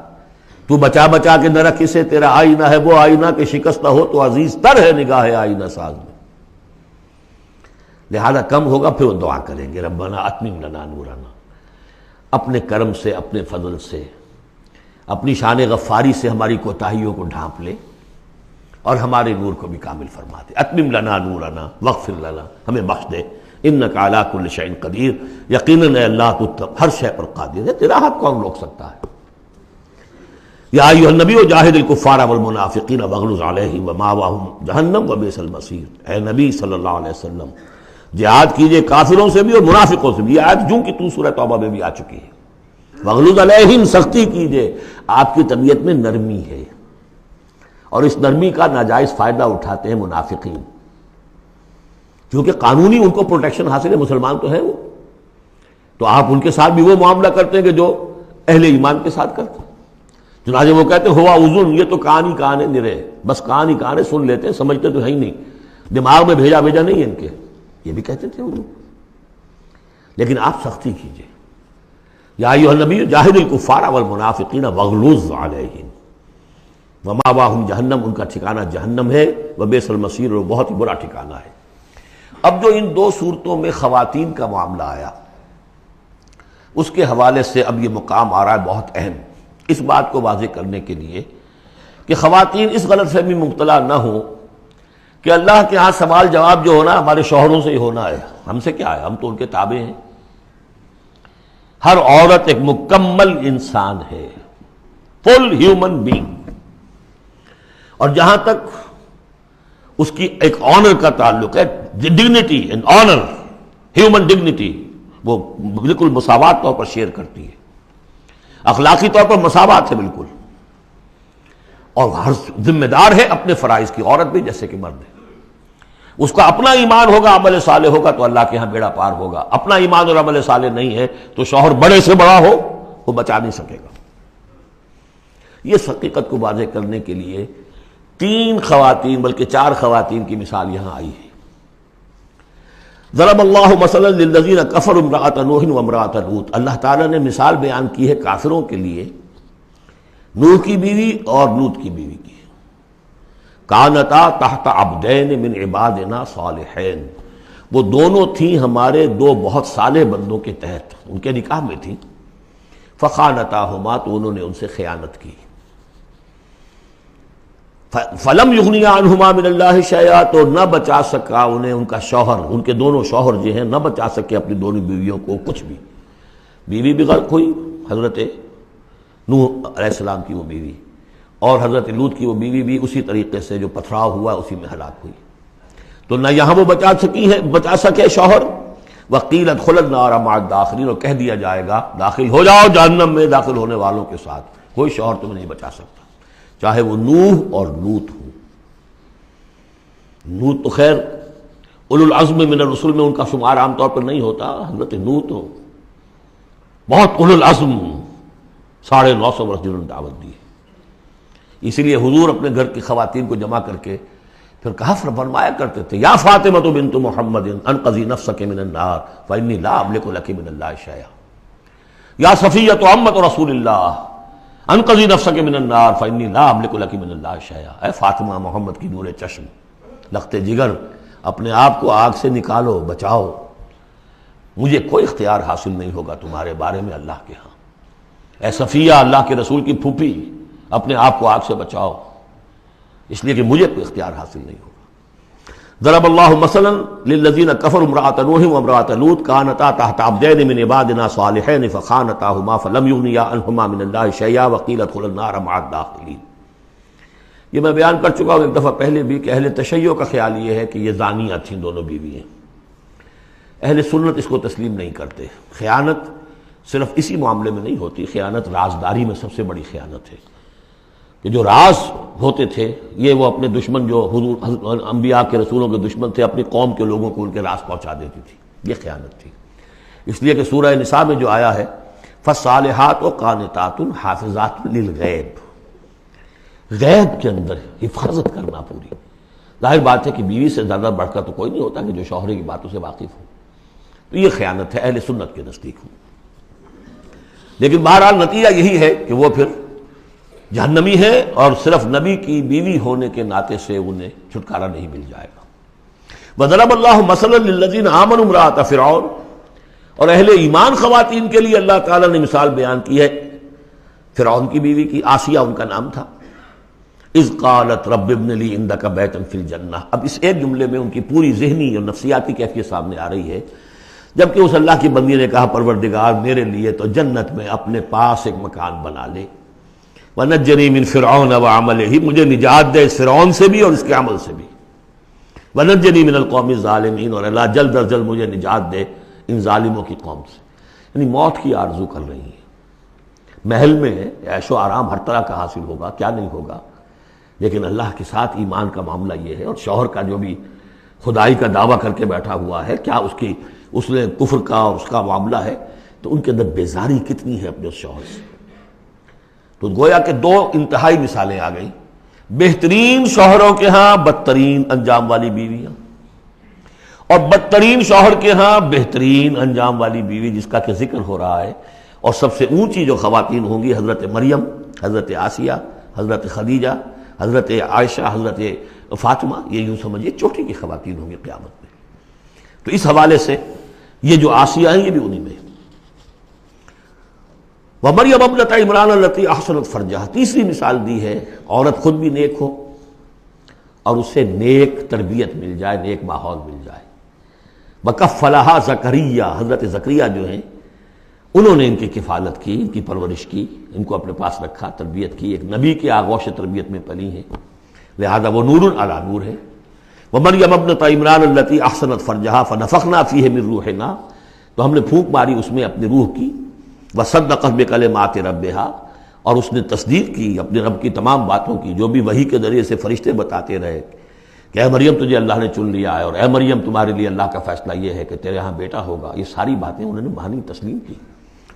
تو بچا بچا کے نہ رکھ، اسے تیرا آئینہ ہے وہ آئینہ کہ شکستہ ہو تو عزیز تر ہے نگاہ آئینہ ساز میں۔ لہذا کم ہوگا، پھر وہ دعا کریں گے ربنا اتمم لنا نورنا، اپنے کرم سے، اپنے فضل سے، اپنی شان غفاری سے ہماری کوتاہیوں کو ڈھانپ لے اور ہمارے نور کو بھی کامل فرما دے۔ اتمم لنا نورنا واغفر لنا، ہمیں بخش دے، انک علی کل شیء قدیر، یقیناً اے اللہ تو ہر شے پر قادر ہے، تیرا ہاتھ کون روک سکتا ہے۔ یا ایھا النبی جاہد الکفار والمنافقین واغلظ علیہم ومأواہم جہنم وبئس المصیر، اے نبی صلی اللہ علیہ وسلم جہاد کیجئے کافروں سے بھی اور منافقوں سے بھی۔ یہ آیت جوں کی تو سورہ توبہ میں بھی آ چکی ہے۔ واغلظ علیہم، سختی کیجئے، آپ کی طبیعت میں نرمی ہے، اور اس نرمی کا ناجائز فائدہ اٹھاتے ہیں منافقین، کیونکہ قانونی ان کو پروٹیکشن حاصل ہے، مسلمان تو ہے وہ، تو آپ ان کے ساتھ بھی وہ معاملہ کرتے ہیں کہ جو اہل ایمان کے ساتھ کرتے ہیں۔ چنانچہ وہ کہتے ہیں ہوا اذن، یہ تو کان ہی کان ہے نرے، بس کان ہی کان ہے، سن لیتے ہیں، سمجھتے تو ہے ہی نہیں، دماغ میں بھیجا نہیں ہے ان کے، یہ بھی کہتے تھے وہ لوگ۔ لیکن آپ سختی کیجئے، یا ایھا النبی جاہد الکفار والمنافقین واغلظ علیہم، ومأواہم جہنم، ان کا ٹھکانہ جہنم ہے، وبئس المصیر، اور بہت ہی برا ٹھکانہ ہے۔ اب جو ان دو صورتوں میں خواتین کا معاملہ آیا، اس کے حوالے سے اب یہ مقام آ رہا ہے بہت اہم، اس بات کو واضح کرنے کے لیے کہ خواتین اس غلط فہمی میں مبتلا نہ ہوں کہ اللہ کے ہاں سوال جواب جو ہونا ہمارے شوہروں سے ہی ہونا ہے، ہم سے کیا ہے، ہم تو ان کے تابع ہیں۔ ہر عورت ایک مکمل انسان ہے، فل ہیومن بینگ، اور جہاں تک اس کی ایک آنر کا تعلق ہے، dignity and honour, human dignity, وہ بالکل مساوات طور پر شیئر کرتی ہے، اخلاقی طور پر مساوات ہے بالکل، اور ہر ذمہ دار ہے اپنے فرائض کی، عورت بھی جیسے کہ مرد ہے۔ اس کا اپنا ایمان ہوگا، عمل صالح ہوگا تو اللہ کے ہاں بیڑا پار ہوگا، اپنا ایمان اور عمل صالح نہیں ہے تو شوہر بڑے سے بڑا ہو وہ بچا نہیں سکے گا۔ یہ حقیقت کو واضح کرنے کے لیے 3 خواتین بلکہ 4 خواتین کی مثال یہاں آئی ہے۔ ضرب اللہ مثلا للذین کفروا امرأۃ نوح وامرأۃ لوط، اللہ تعالیٰ نے مثال بیان کی ہے کافروں کے لیے نوح کی بیوی اور لوط کی بیوی کی۔ کانتا تحت عبدین من عبادنا صالحین، وہ دونوں تھیں ہمارے 2 بہت صالح بندوں کے تحت، ان کے نکاح میں تھیں۔ فخانتاہما، تو انہوں نے ان سے خیانت کی۔ فلم یغنیا عنہما من اللہ شیئا، تو نہ بچا سکا انہیں ان کا شوہر، ان کے دونوں شوہر جو ہیں نہ بچا سکے اپنی دونوں بیویوں کو کچھ بھی۔ بیوی بھی غرق ہوئی، حضرت نوح علیہ السلام کی وہ بیوی، اور حضرت لوط کی وہ بیوی بھی اسی طریقے سے جو پتھراؤ ہوا اسی میں ہلاک ہوئی۔ تو نہ یہاں وہ بچا سکے شوہر، وقیل ادخلوا النار مع الداخلین، اور کہہ دیا جائے گا داخل ہو جاؤ جہنم میں داخل ہونے والوں کے ساتھ، کوئی شوہر تمہیں نہیں بچا سکتا، چاہے وہ نوح اور لوط ہوں۔ لوط تو خیر اولو العزم من الرسل میں ان کا شمار عام طور پر نہیں ہوتا، حضرت لوط تو بہت اولو العزم، 950 برس جنہوں نے دعوت دی ہے۔ اسی لیے حضور اپنے گھر کی خواتین کو جمع کر کے پھر کہا فرمایا کرتے تھے، یا فاطمہ بنت محمد انقذی نفسک من النار فانی لا املک لک من اللہ شیئا، یا صفیہ عمۃ رسول اللہ انقذی نفسک من النار فانی لا املک لک من اللہ شیئا، اے فاطمہ محمد کی نور چشم، لخت جگر، اپنے آپ کو آگ سے نکالو، بچاؤ، مجھے کوئی اختیار حاصل نہیں ہوگا تمہارے بارے میں اللہ کے ہاں۔ اے صفیہ، اللہ کے رسول کی پھوپھی، اپنے آپ کو آگ سے بچاؤ، اس لیے کہ مجھے کوئی اختیار حاصل نہیں ہوگا۔ ضرب اللہ مثلا للذین کفروا امرأۃ نوح وامرأۃ لوط کانتا تحت عبدین من عبادنا صالحین فخانتاہما فلم یغنیا عنہما من اللہ شیئا وقیل ادخلوا النار مع الداخلین۔ یہ میں بیان کر چکا ہوں ایک دفعہ پہلے بھی کہ اہل تشیع کا خیال یہ ہے کہ یہ زانیہ تھیں دونوں بیوییں، اہل سنت اس کو تسلیم نہیں کرتے۔ خیانت صرف اسی معاملے میں نہیں ہوتی، خیانت رازداری میں سب سے بڑی خیانت ہے، کہ جو راز ہوتے تھے یہ وہ اپنے دشمن، جو حضور انبیاء کے رسولوں کے دشمن تھے، اپنی قوم کے لوگوں کو ان کے راز پہنچا دیتی تھی، یہ خیانت تھی۔ اس لیے کہ سورہ نساء میں جو آیا ہے فالصالحات قانتات حافظات للغیب، غیب کے اندر حفاظت کرنا پوری۔ ظاہر بات ہے کہ بیوی سے زیادہ بڑھ کر تو کوئی نہیں ہوتا کہ جو شوہر کی باتوں سے واقف ہو، تو یہ خیانت ہے اہل سنت کے نزدیک ہو۔ لیکن بہرحال نتیجہ یہی ہے کہ وہ پھر جہنمی ہے، اور صرف نبی کی بیوی ہونے کے ناطے سے انہیں چھٹکارا نہیں مل جائے گا۔ وضرب اللہ مثلا للذین آمنوا امرأۃ فرعون، اور اہل ایمان خواتین کے لیے اللہ تعالیٰ نے مثال بیان کی ہے فرعون کی بیوی کی، آسیہ ان کا نام تھا۔ اذ قالت رب ابن لی عندک بیتا فی الجنہ، اب اس ایک جملے میں ان کی پوری ذہنی اور نفسیاتی کیفیت سامنے آ رہی ہے، جبکہ اس اللہ کی بندی نے کہا پروردگار میرے لیے تو جنت میں اپنے پاس ایک مکان بنا لے، وَنَجَّنِي مِن فِرْعَوْنَ وَعَمَلِهِ، مجھے نجات دے اس فرعون سے بھی اور اس کے عمل سے بھی، وَنَجَّنِي مِنَ الْقَوْمِ الظَّالِمِينَ، اور اللہ جلد از جلد مجھے نجات دے ان ظالموں کی قوم سے۔ یعنی موت کی آرزو کر رہی ہیں، محل میں عیش و آرام ہر طرح کا حاصل ہوگا، کیا نہیں ہوگا، لیکن اللہ کے ساتھ ایمان کا معاملہ یہ ہے، اور شوہر کا جو بھی خدائی کا دعویٰ کر کے بیٹھا ہوا ہے، کیا اس نے کفر کا اور اس کا معاملہ ہے، تو ان کے اندر بیزاری کتنی ہے اپنے اس شوہر سے۔ تو گویا کہ 2 انتہائی مثالیں آ گئیں، بہترین شوہروں کے ہاں بدترین انجام والی بیویاں، اور بدترین شوہر کے ہاں بہترین انجام والی بیوی، جس کا کہ ذکر ہو رہا ہے۔ اور سب سے اونچی جو خواتین ہوں گی حضرت مریم، حضرت آسیہ، حضرت خدیجہ، حضرت عائشہ، حضرت فاطمہ، یہ یوں سمجھیے چوٹی کی خواتین ہوں گی قیامت میں۔ تو اس حوالے سے یہ جو آسیہ ہیں یہ بھی انہی میں۔ وَمَرْيَمَ ابْنَتَ عِمْرَانَ الَّتِي أَحْصَنَتْ فَرْجَهَا، تیسری مثال دی ہے، عورت خود بھی نیک ہو اور اسے نیک تربیت مل جائے، نیک ماحول مل جائے۔ وَكَفَّلَهَا زَكَرِيَّا، حضرت زکریا جو ہیں انہوں نے ان کی کفالت کی، ان کی پرورش کی، ان کو اپنے پاس رکھا، تربیت کی، ایک نبی کے آغوش تربیت میں پلی ہیں، لہذا وہ نور علی نور ہے۔ وَمَرْيَمَ ابْنَتَ عِمْرَانَ الَّتِي أَحْصَنَتْ فَرْجَهَا فَنَفَخْنَا فِيهِ مِن رُوحِنَا، تو ہم نے پھونک ماری اس میں اپنے روح کی۔ وَصَدَّقَتْ بِكَلِمَاتِ رَبِّهَا، اور اس نے تصدیق کی اپنے رب کی تمام باتوں کی، جو بھی وحی کے ذریعے سے فرشتے بتاتے رہے کہ اے مریم تجھے اللہ نے چن لیا ہے، اور اے مریم تمہارے لیے اللہ کا فیصلہ یہ ہے کہ تیرے ہاں بیٹا ہوگا، یہ ساری باتیں انہوں نے مانی تسلیم کی۔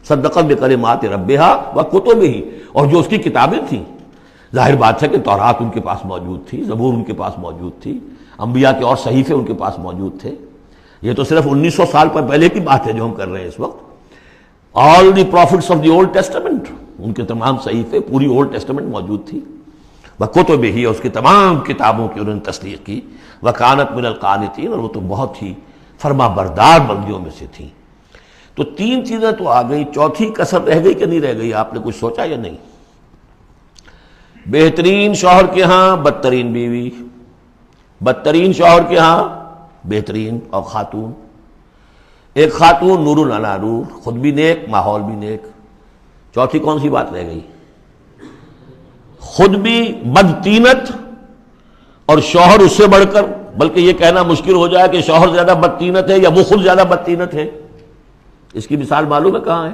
صدقت بکلمات ربها وکتبہ، اور جو اس کی کتابیں تھیں، ظاہر بات ہے کہ تورات ان کے پاس موجود تھی، زبور ان کے پاس موجود تھی، انبیاء کے اور صحیفے ان کے پاس موجود تھے۔ یہ تو صرف 1900 سال پر پہلے کی بات ہے جو ہم کر رہے ہیں اس وقت۔ All the prophets of the old testament, ان کے تمام صحیفے، پوری اولڈ ٹیسٹمنٹ موجود تھی۔ وکتبہ، اور اس کی تمام کتابوں کی انہوں نے تصدیق کی۔ وکانت من القانتین، اور وہ تو بہت ہی فرما بردار بندیوں میں سے تھیں۔ تو تین چیزیں تو آ گئی، چوتھی کسر رہ گئی کہ نہیں رہ گئی؟ آپ نے کچھ سوچا یا نہیں؟ بہترین شوہر کے ہاں بدترین بیوی، بدترین شوہر کے ہاں بہترین اور خاتون، ایک خاتون نور علی نور، خود بھی نیک، ماحول بھی نیک۔ چوتھی کون سی بات رہ گئی؟ خود بھی بدتینت اور شوہر اس سے بڑھ کر، بلکہ یہ کہنا مشکل ہو جائے کہ شوہر زیادہ بدتینت ہے یا وہ خود زیادہ بدتینت ہے۔ اس کی مثال معلوم ہے کہاں ہے؟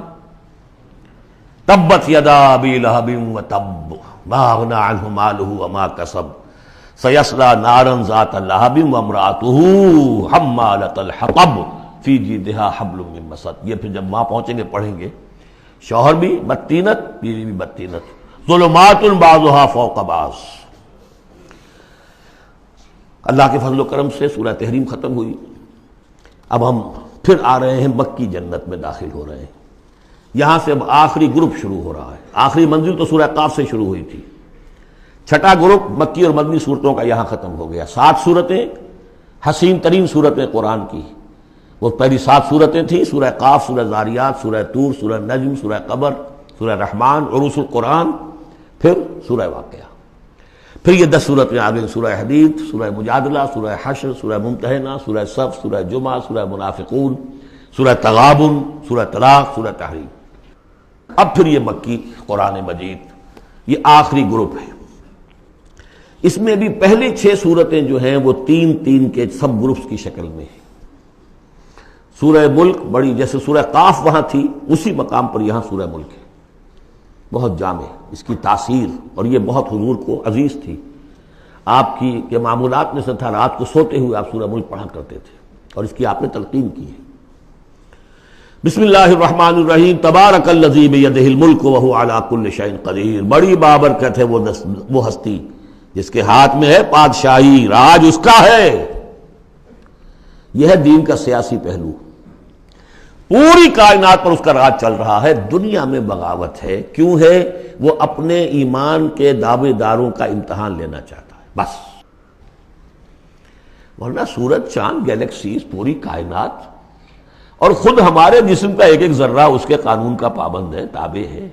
تبت یدا ابی لہب وتب ما اغنی عنہ مالہ وما کسب سیصلی نارا ذات لہب وامرأتہ حمالۃ الحطب فی جیدہا حبل من مسد۔ یہ پھر جب وہاں پہنچیں گے پڑھیں گے، شوہر بھی بدتینت، بیوی بھی بدتینت، ظلمات بعضها فوق بعض۔ اللہ کے فضل و کرم سے سورہ تحریم ختم ہوئی، اب ہم پھر آ رہے ہیں مکی جنت میں داخل ہو رہے ہیں۔ یہاں سے اب آخری گروپ شروع ہو رہا ہے۔ آخری منزل تو سورہ قاف سے شروع ہوئی تھی، چھٹا گروپ مکی اور مدنی صورتوں کا یہاں ختم ہو گیا۔ 7 صورتیں، حسین ترین صورتیں قرآن کی، وہ پہلی 7 صورتیں تھیں، سورہ قاف، سورہ ذاریات، سورہ طور، سورہ نجم، سورہ قمر، سورہ رحمان، عروس القرآن، پھر سورہ واقعہ، پھر یہ 10 صورتیں آ گئیں، سورہ حدید، سورہ مجادلہ، سورہ حشر، سورہ ممتحنہ، سورہ صف، سورہ جمعہ، سورہ منافقون، سورہ تغابن، سورہ طلاق، سورہ تحریم۔ اب پھر یہ مکی قرآن مجید، یہ آخری گروپ ہے۔ اس میں بھی پہلی 6 صورتیں جو ہیں وہ 3 کے سب گروپس کی شکل میں ہیں۔ سورہ ملک بڑی، جیسے سورہ قاف وہاں تھی اسی مقام پر یہاں سورہ ملک ہے، بہت جامع، اس کی تاثیر، اور یہ بہت حضور کو عزیز تھی۔ آپ کی کے معمولات میں سے تھا، رات کو سوتے ہوئے آپ سورہ ملک پڑھا کرتے تھے، اور اس کی آپ نے تلقین کی ہے۔ بسم اللہ الرحمن الرحیم، تبارک الذی بیدہ الملک وہو علی کل شیء قدیر، بڑی بابرکت ہے وہ ہستی جس کے ہاتھ میں ہے بادشاہی، راج اس کا ہے۔ یہ ہے دین کا سیاسی پہلو، پوری کائنات پر اس کا راج چل رہا ہے۔ دنیا میں بغاوت ہے، کیوں ہے؟ وہ اپنے ایمان کے دعوے داروں کا امتحان لینا چاہتا ہے بس، ورنہ سورج، چاند، گیلیکسیز، پوری کائنات اور خود ہمارے جسم کا ایک ایک ذرہ اس کے قانون کا پابند ہے، تابع ہے۔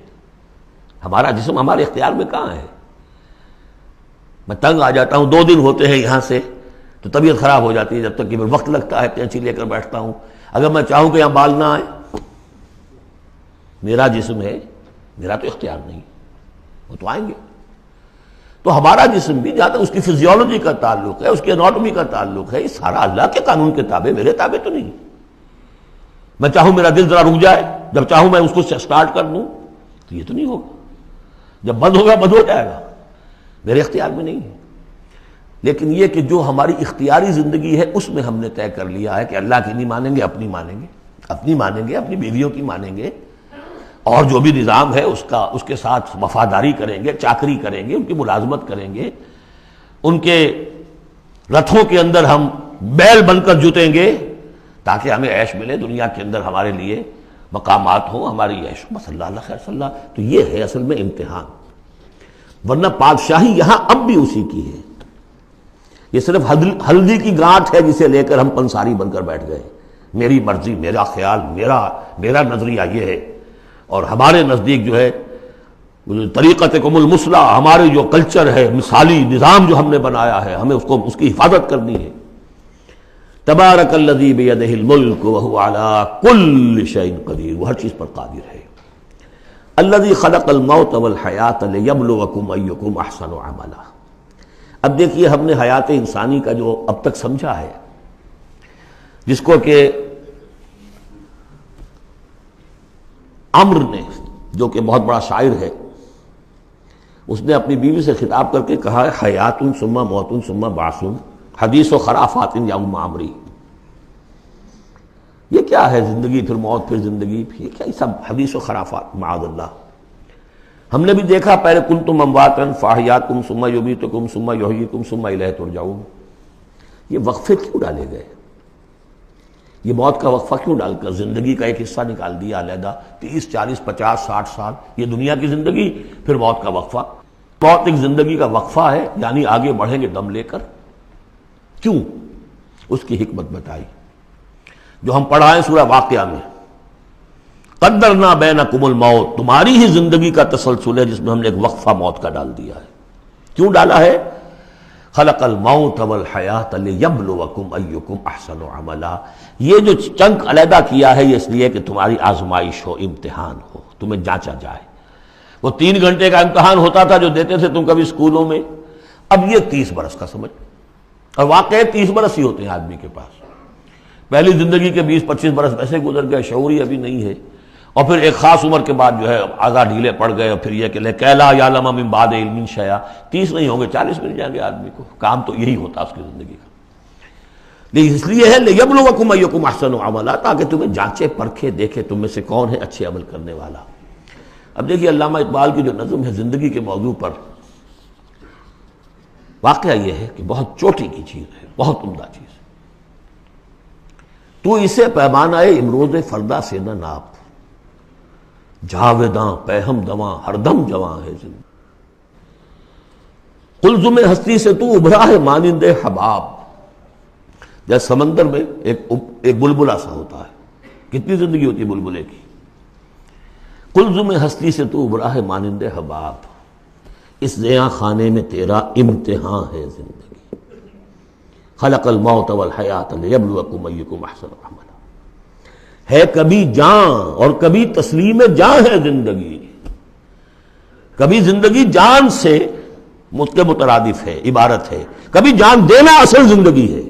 ہمارا جسم ہمارے اختیار میں کہاں ہے؟ میں تنگ آ جاتا ہوں، 2 دن ہوتے ہیں یہاں سے تو طبیعت خراب ہو جاتی ہے، جب تک کہ وقت لگتا ہے کینچی لے کر بیٹھتا ہوں۔ اگر میں چاہوں کہ یہاں بال نہ آئے، میرا جسم ہے، میرا تو اختیار نہیں، وہ تو آئیں گے۔ تو ہمارا جسم بھی جہاں تک اس کی فزیولوجی کا تعلق ہے، اس کی اناٹومی کا تعلق ہے، یہ سارا اللہ کے قانون کے تابع، میرے تابع تو نہیں۔ میں چاہوں میرا دل ذرا رک جائے، جب چاہوں میں اس کو سٹارٹ کر دوں، تو یہ تو نہیں ہوگا، جب بند ہوگا بند ہو جائے گا، میرے اختیار میں نہیں ہے۔ لیکن یہ کہ جو ہماری اختیاری زندگی ہے اس میں ہم نے طے کر لیا ہے کہ اللہ کی نہیں مانیں گے، اپنی مانیں گے، اپنی مانیں گے، اپنی بیویوں کی مانیں گے، اور جو بھی نظام ہے اس کے ساتھ وفاداری کریں گے، چاکری کریں گے، ان کی ملازمت کریں گے، ان کے رتھوں کے اندر ہم بیل بن کر جتیں گے تاکہ ہمیں عیش ملے، دنیا کے اندر ہمارے لیے مقامات ہوں، ہماری عیش، بس اللہ خیر صلی اللہ۔ تو یہ ہے اصل میں امتحان۔ ورنہ بادشاہی یہاں اب بھی اسی کی ہے. یہ صرف ہلدی کی گانٹھ ہے جسے لے کر ہم پنساری بن کر بیٹھ گئے. میری مرضی، میرا خیال، میرا نظریہ یہ ہے، اور ہمارے نزدیک جو ہے طریقتکم المثلی، ہمارے جو کلچر ہے، مثالی نظام جو ہم نے بنایا ہے، ہمیں اس کی حفاظت کرنی ہے. تبارک الذی بیدہ الملک وہو علی کل شیء قدیر، وہ ہر چیز پر قادر ہے. الذی خلق الموت والحیات لیبلوکم ایکم احسن عملا. اب دیکھیے ہم نے حیات انسانی کا جو اب تک سمجھا ہے، جس کو کہ عمر نے، جو کہ بہت بڑا شاعر ہے، اس نے اپنی بیوی سے خطاب کر کے کہا ہے حیات ثم موت ثم بعث حدیث و خرافات یا ام عمری. یہ کیا ہے زندگی پھر موت پھر زندگی، یہ کیا سب حدیث و خرافات معاذ اللہ. ہم نے بھی دیکھا پہلے کنتم امواتا فاحیاکم ثم یمیتکم ثم یحییکم ثم الیہ ترجعون. یہ وقفے کیوں ڈالے گئے؟ یہ موت کا وقفہ کیوں ڈال کر زندگی کا ایک حصہ نکال دیا علیحدہ؟ 30 40 50 60 سال یہ دنیا کی زندگی، پھر موت کا وقفہ. موت ایک زندگی کا وقفہ ہے، یعنی آگے بڑھیں گے دم لے کر. کیوں؟ اس کی حکمت بتائی جو ہم پڑھائیں سورہ واقعہ میں. قدرنا بینکم الموت، تمہاری ہی زندگی کا تسلسل ہے جس میں ہم نے ایک وقفہ موت کا ڈال دیا ہے. کیوں ڈالا ہے؟ خلق الموت والحیات لیبلوکم ایکم احسن عملا. یہ جو چنک علیحدہ کیا ہے یہ اس لیے کہ تمہاری آزمائش ہو، امتحان ہو، تمہیں جانچا جائے. وہ 3 گھنٹے کا امتحان ہوتا تھا جو دیتے تھے تم کبھی اسکولوں میں، اب یہ 30 برس کا سمجھ. اور واقعی 30 برس ہی ہوتے ہیں آدمی کے پاس. پہلی زندگی کے 20-25 برس ویسے گزر گئے، شعوری ابھی نہیں ہے، اور پھر ایک خاص عمر کے بعد جو ہے آزاد ڈھیلے پڑ گئے، اور پھر یہ کہ کیلا یعلم من بعد علم شیئا. 30 نہیں ہوں گے 40 مل جائیں گے آدمی کو. کام تو یہی ہوتا اس کی زندگی کا. لیکن اس لیے ہے لیبلوکم ایکم احسن عملا، تاکہ تمہیں جانچے پرکھے دیکھے تم میں سے کون ہے اچھے عمل کرنے والا. اب دیکھیے علامہ اقبال کی جو نظم ہے زندگی کے موضوع پر، واقعہ یہ ہے کہ بہت چوٹی کی چیز ہے، بہت عمدہ چیز. تو اسے پیمانہ امروز فردا سے نہ ناپ، جاویداں پہم دواں ہر دم جواں ہے زندگی. قلزم ہستی سے تو ابھرا ہے مانند حباب. جیسے سمندر میں ایک بلبلا سا ہوتا ہے، کتنی زندگی ہوتی ہے بلبلے کی. قلزم ہستی سے تو ابھرا ہے مانند حباب، اس زیاں خانے میں تیرا امتحان ہے زندگی. خلق الموت والحیات لیبلوکم ایکم احسن عملا. ہے کبھی جان اور کبھی تسلیم جان ہے زندگی. کبھی زندگی جان سے مترادف ہے، عبارت ہے، کبھی جان دینا اصل زندگی ہے.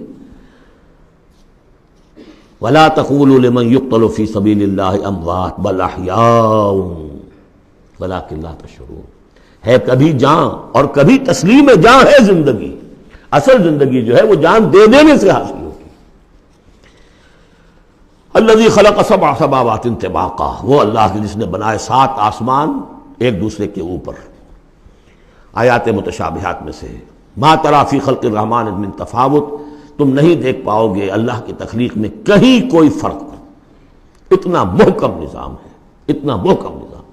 وَلَا تَقُولُوا لِمَنْ يُقْتَلُ فِي سَبِيلِ اللَّهِ أَمْوَاتٌ بَلْ أَحْيَاءٌ وَلَكِنْ لَا تَشْعُرُونَ. ہے کبھی جان اور کبھی تسلیم جان ہے زندگی. اصل زندگی جو ہے وہ جان دے دینے سے حاصل ہوتی. الذی خلق 7 سماوات طباقا، وہ اللہ جس نے بنائے 7 آسمان ایک دوسرے کے اوپر. آیات متشابہات میں سے ہے. ما تری فی خلق الرحمن من تفاوت، تم نہیں دیکھ پاؤ گے اللہ کی تخلیق میں کہیں کوئی فرق. اتنا محکم نظام ہے، اتنا محکم نظام.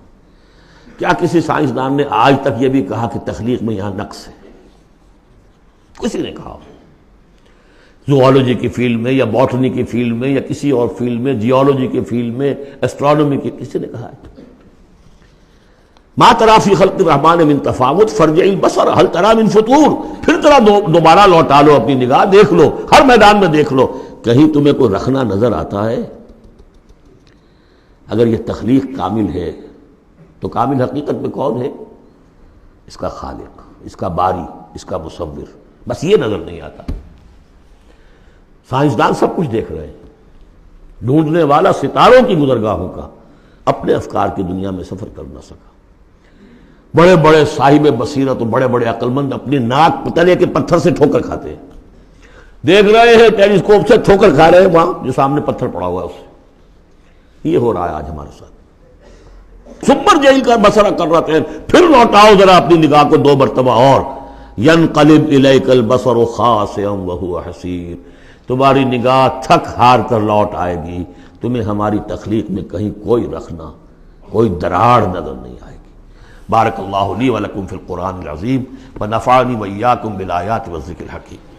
کیا کسی سائنسدان نے آج تک یہ بھی کہا کہ تخلیق میں یہاں نقص ہے؟ کسی نے کہا؟ زوالوجی کی فیلڈ میں یا باٹنی کی فیلڈ میں یا کسی اور فیلڈ میں، جیولوجی کی فیلڈ میں، ایسٹرونومی کی، کسی نے کہا ہے؟ ما تری فی خلق الرحمن من تفاوت فارجع البصر هل تری من فطور. پھر ذرا دوبارہ لوٹا لو اپنی نگاہ، دیکھ لو، ہر میدان میں دیکھ لو، کہیں تمہیں کوئی رخنا نظر آتا ہے؟ اگر یہ تخلیق کامل ہے تو کامل حقیقت میں کون ہے؟ اس کا خالق، اس کا باری، اس کا مصور. بس یہ نظر نہیں آتا. سائنسدان سب کچھ دیکھ رہے ہیں، ڈھونڈنے والا ستاروں کی گزرگاہوں کا اپنے افکار کی دنیا میں سفر کر نہ سکا. بڑے بڑے صاحب بصیرت و بڑے بڑے عقل مند اپنی ناک تلے کے پتھر سے ٹھوکر کھاتے ہیں. دیکھ رہے ہیں ٹیلیسکوپ سے ٹھوکر کھا رہے ہیں وہاں جو سامنے پتھر پڑا ہوا ہے اس سے. یہ ہو رہا ہے آج ہمارے ساتھ. سپر جیل کا بسرا کر رہے ہیں، پھر لوٹاؤ ذرا اپنی نگاہ کو 2 مرتبہ اور. ینقلب الیک البصر خاسئا وہو حسیر. تمہاری نگاہ تھک ہار کر لوٹ آئے گی، تمہیں ہماری تخلیق میں کہیں کوئی رخنا، کوئی دراڑ نظر نہیں آئے گی. بارک اللہ لی ولکم فی القرآن العظیم ونفعنی وإیاکم بالآیات والذکر الحکیم۔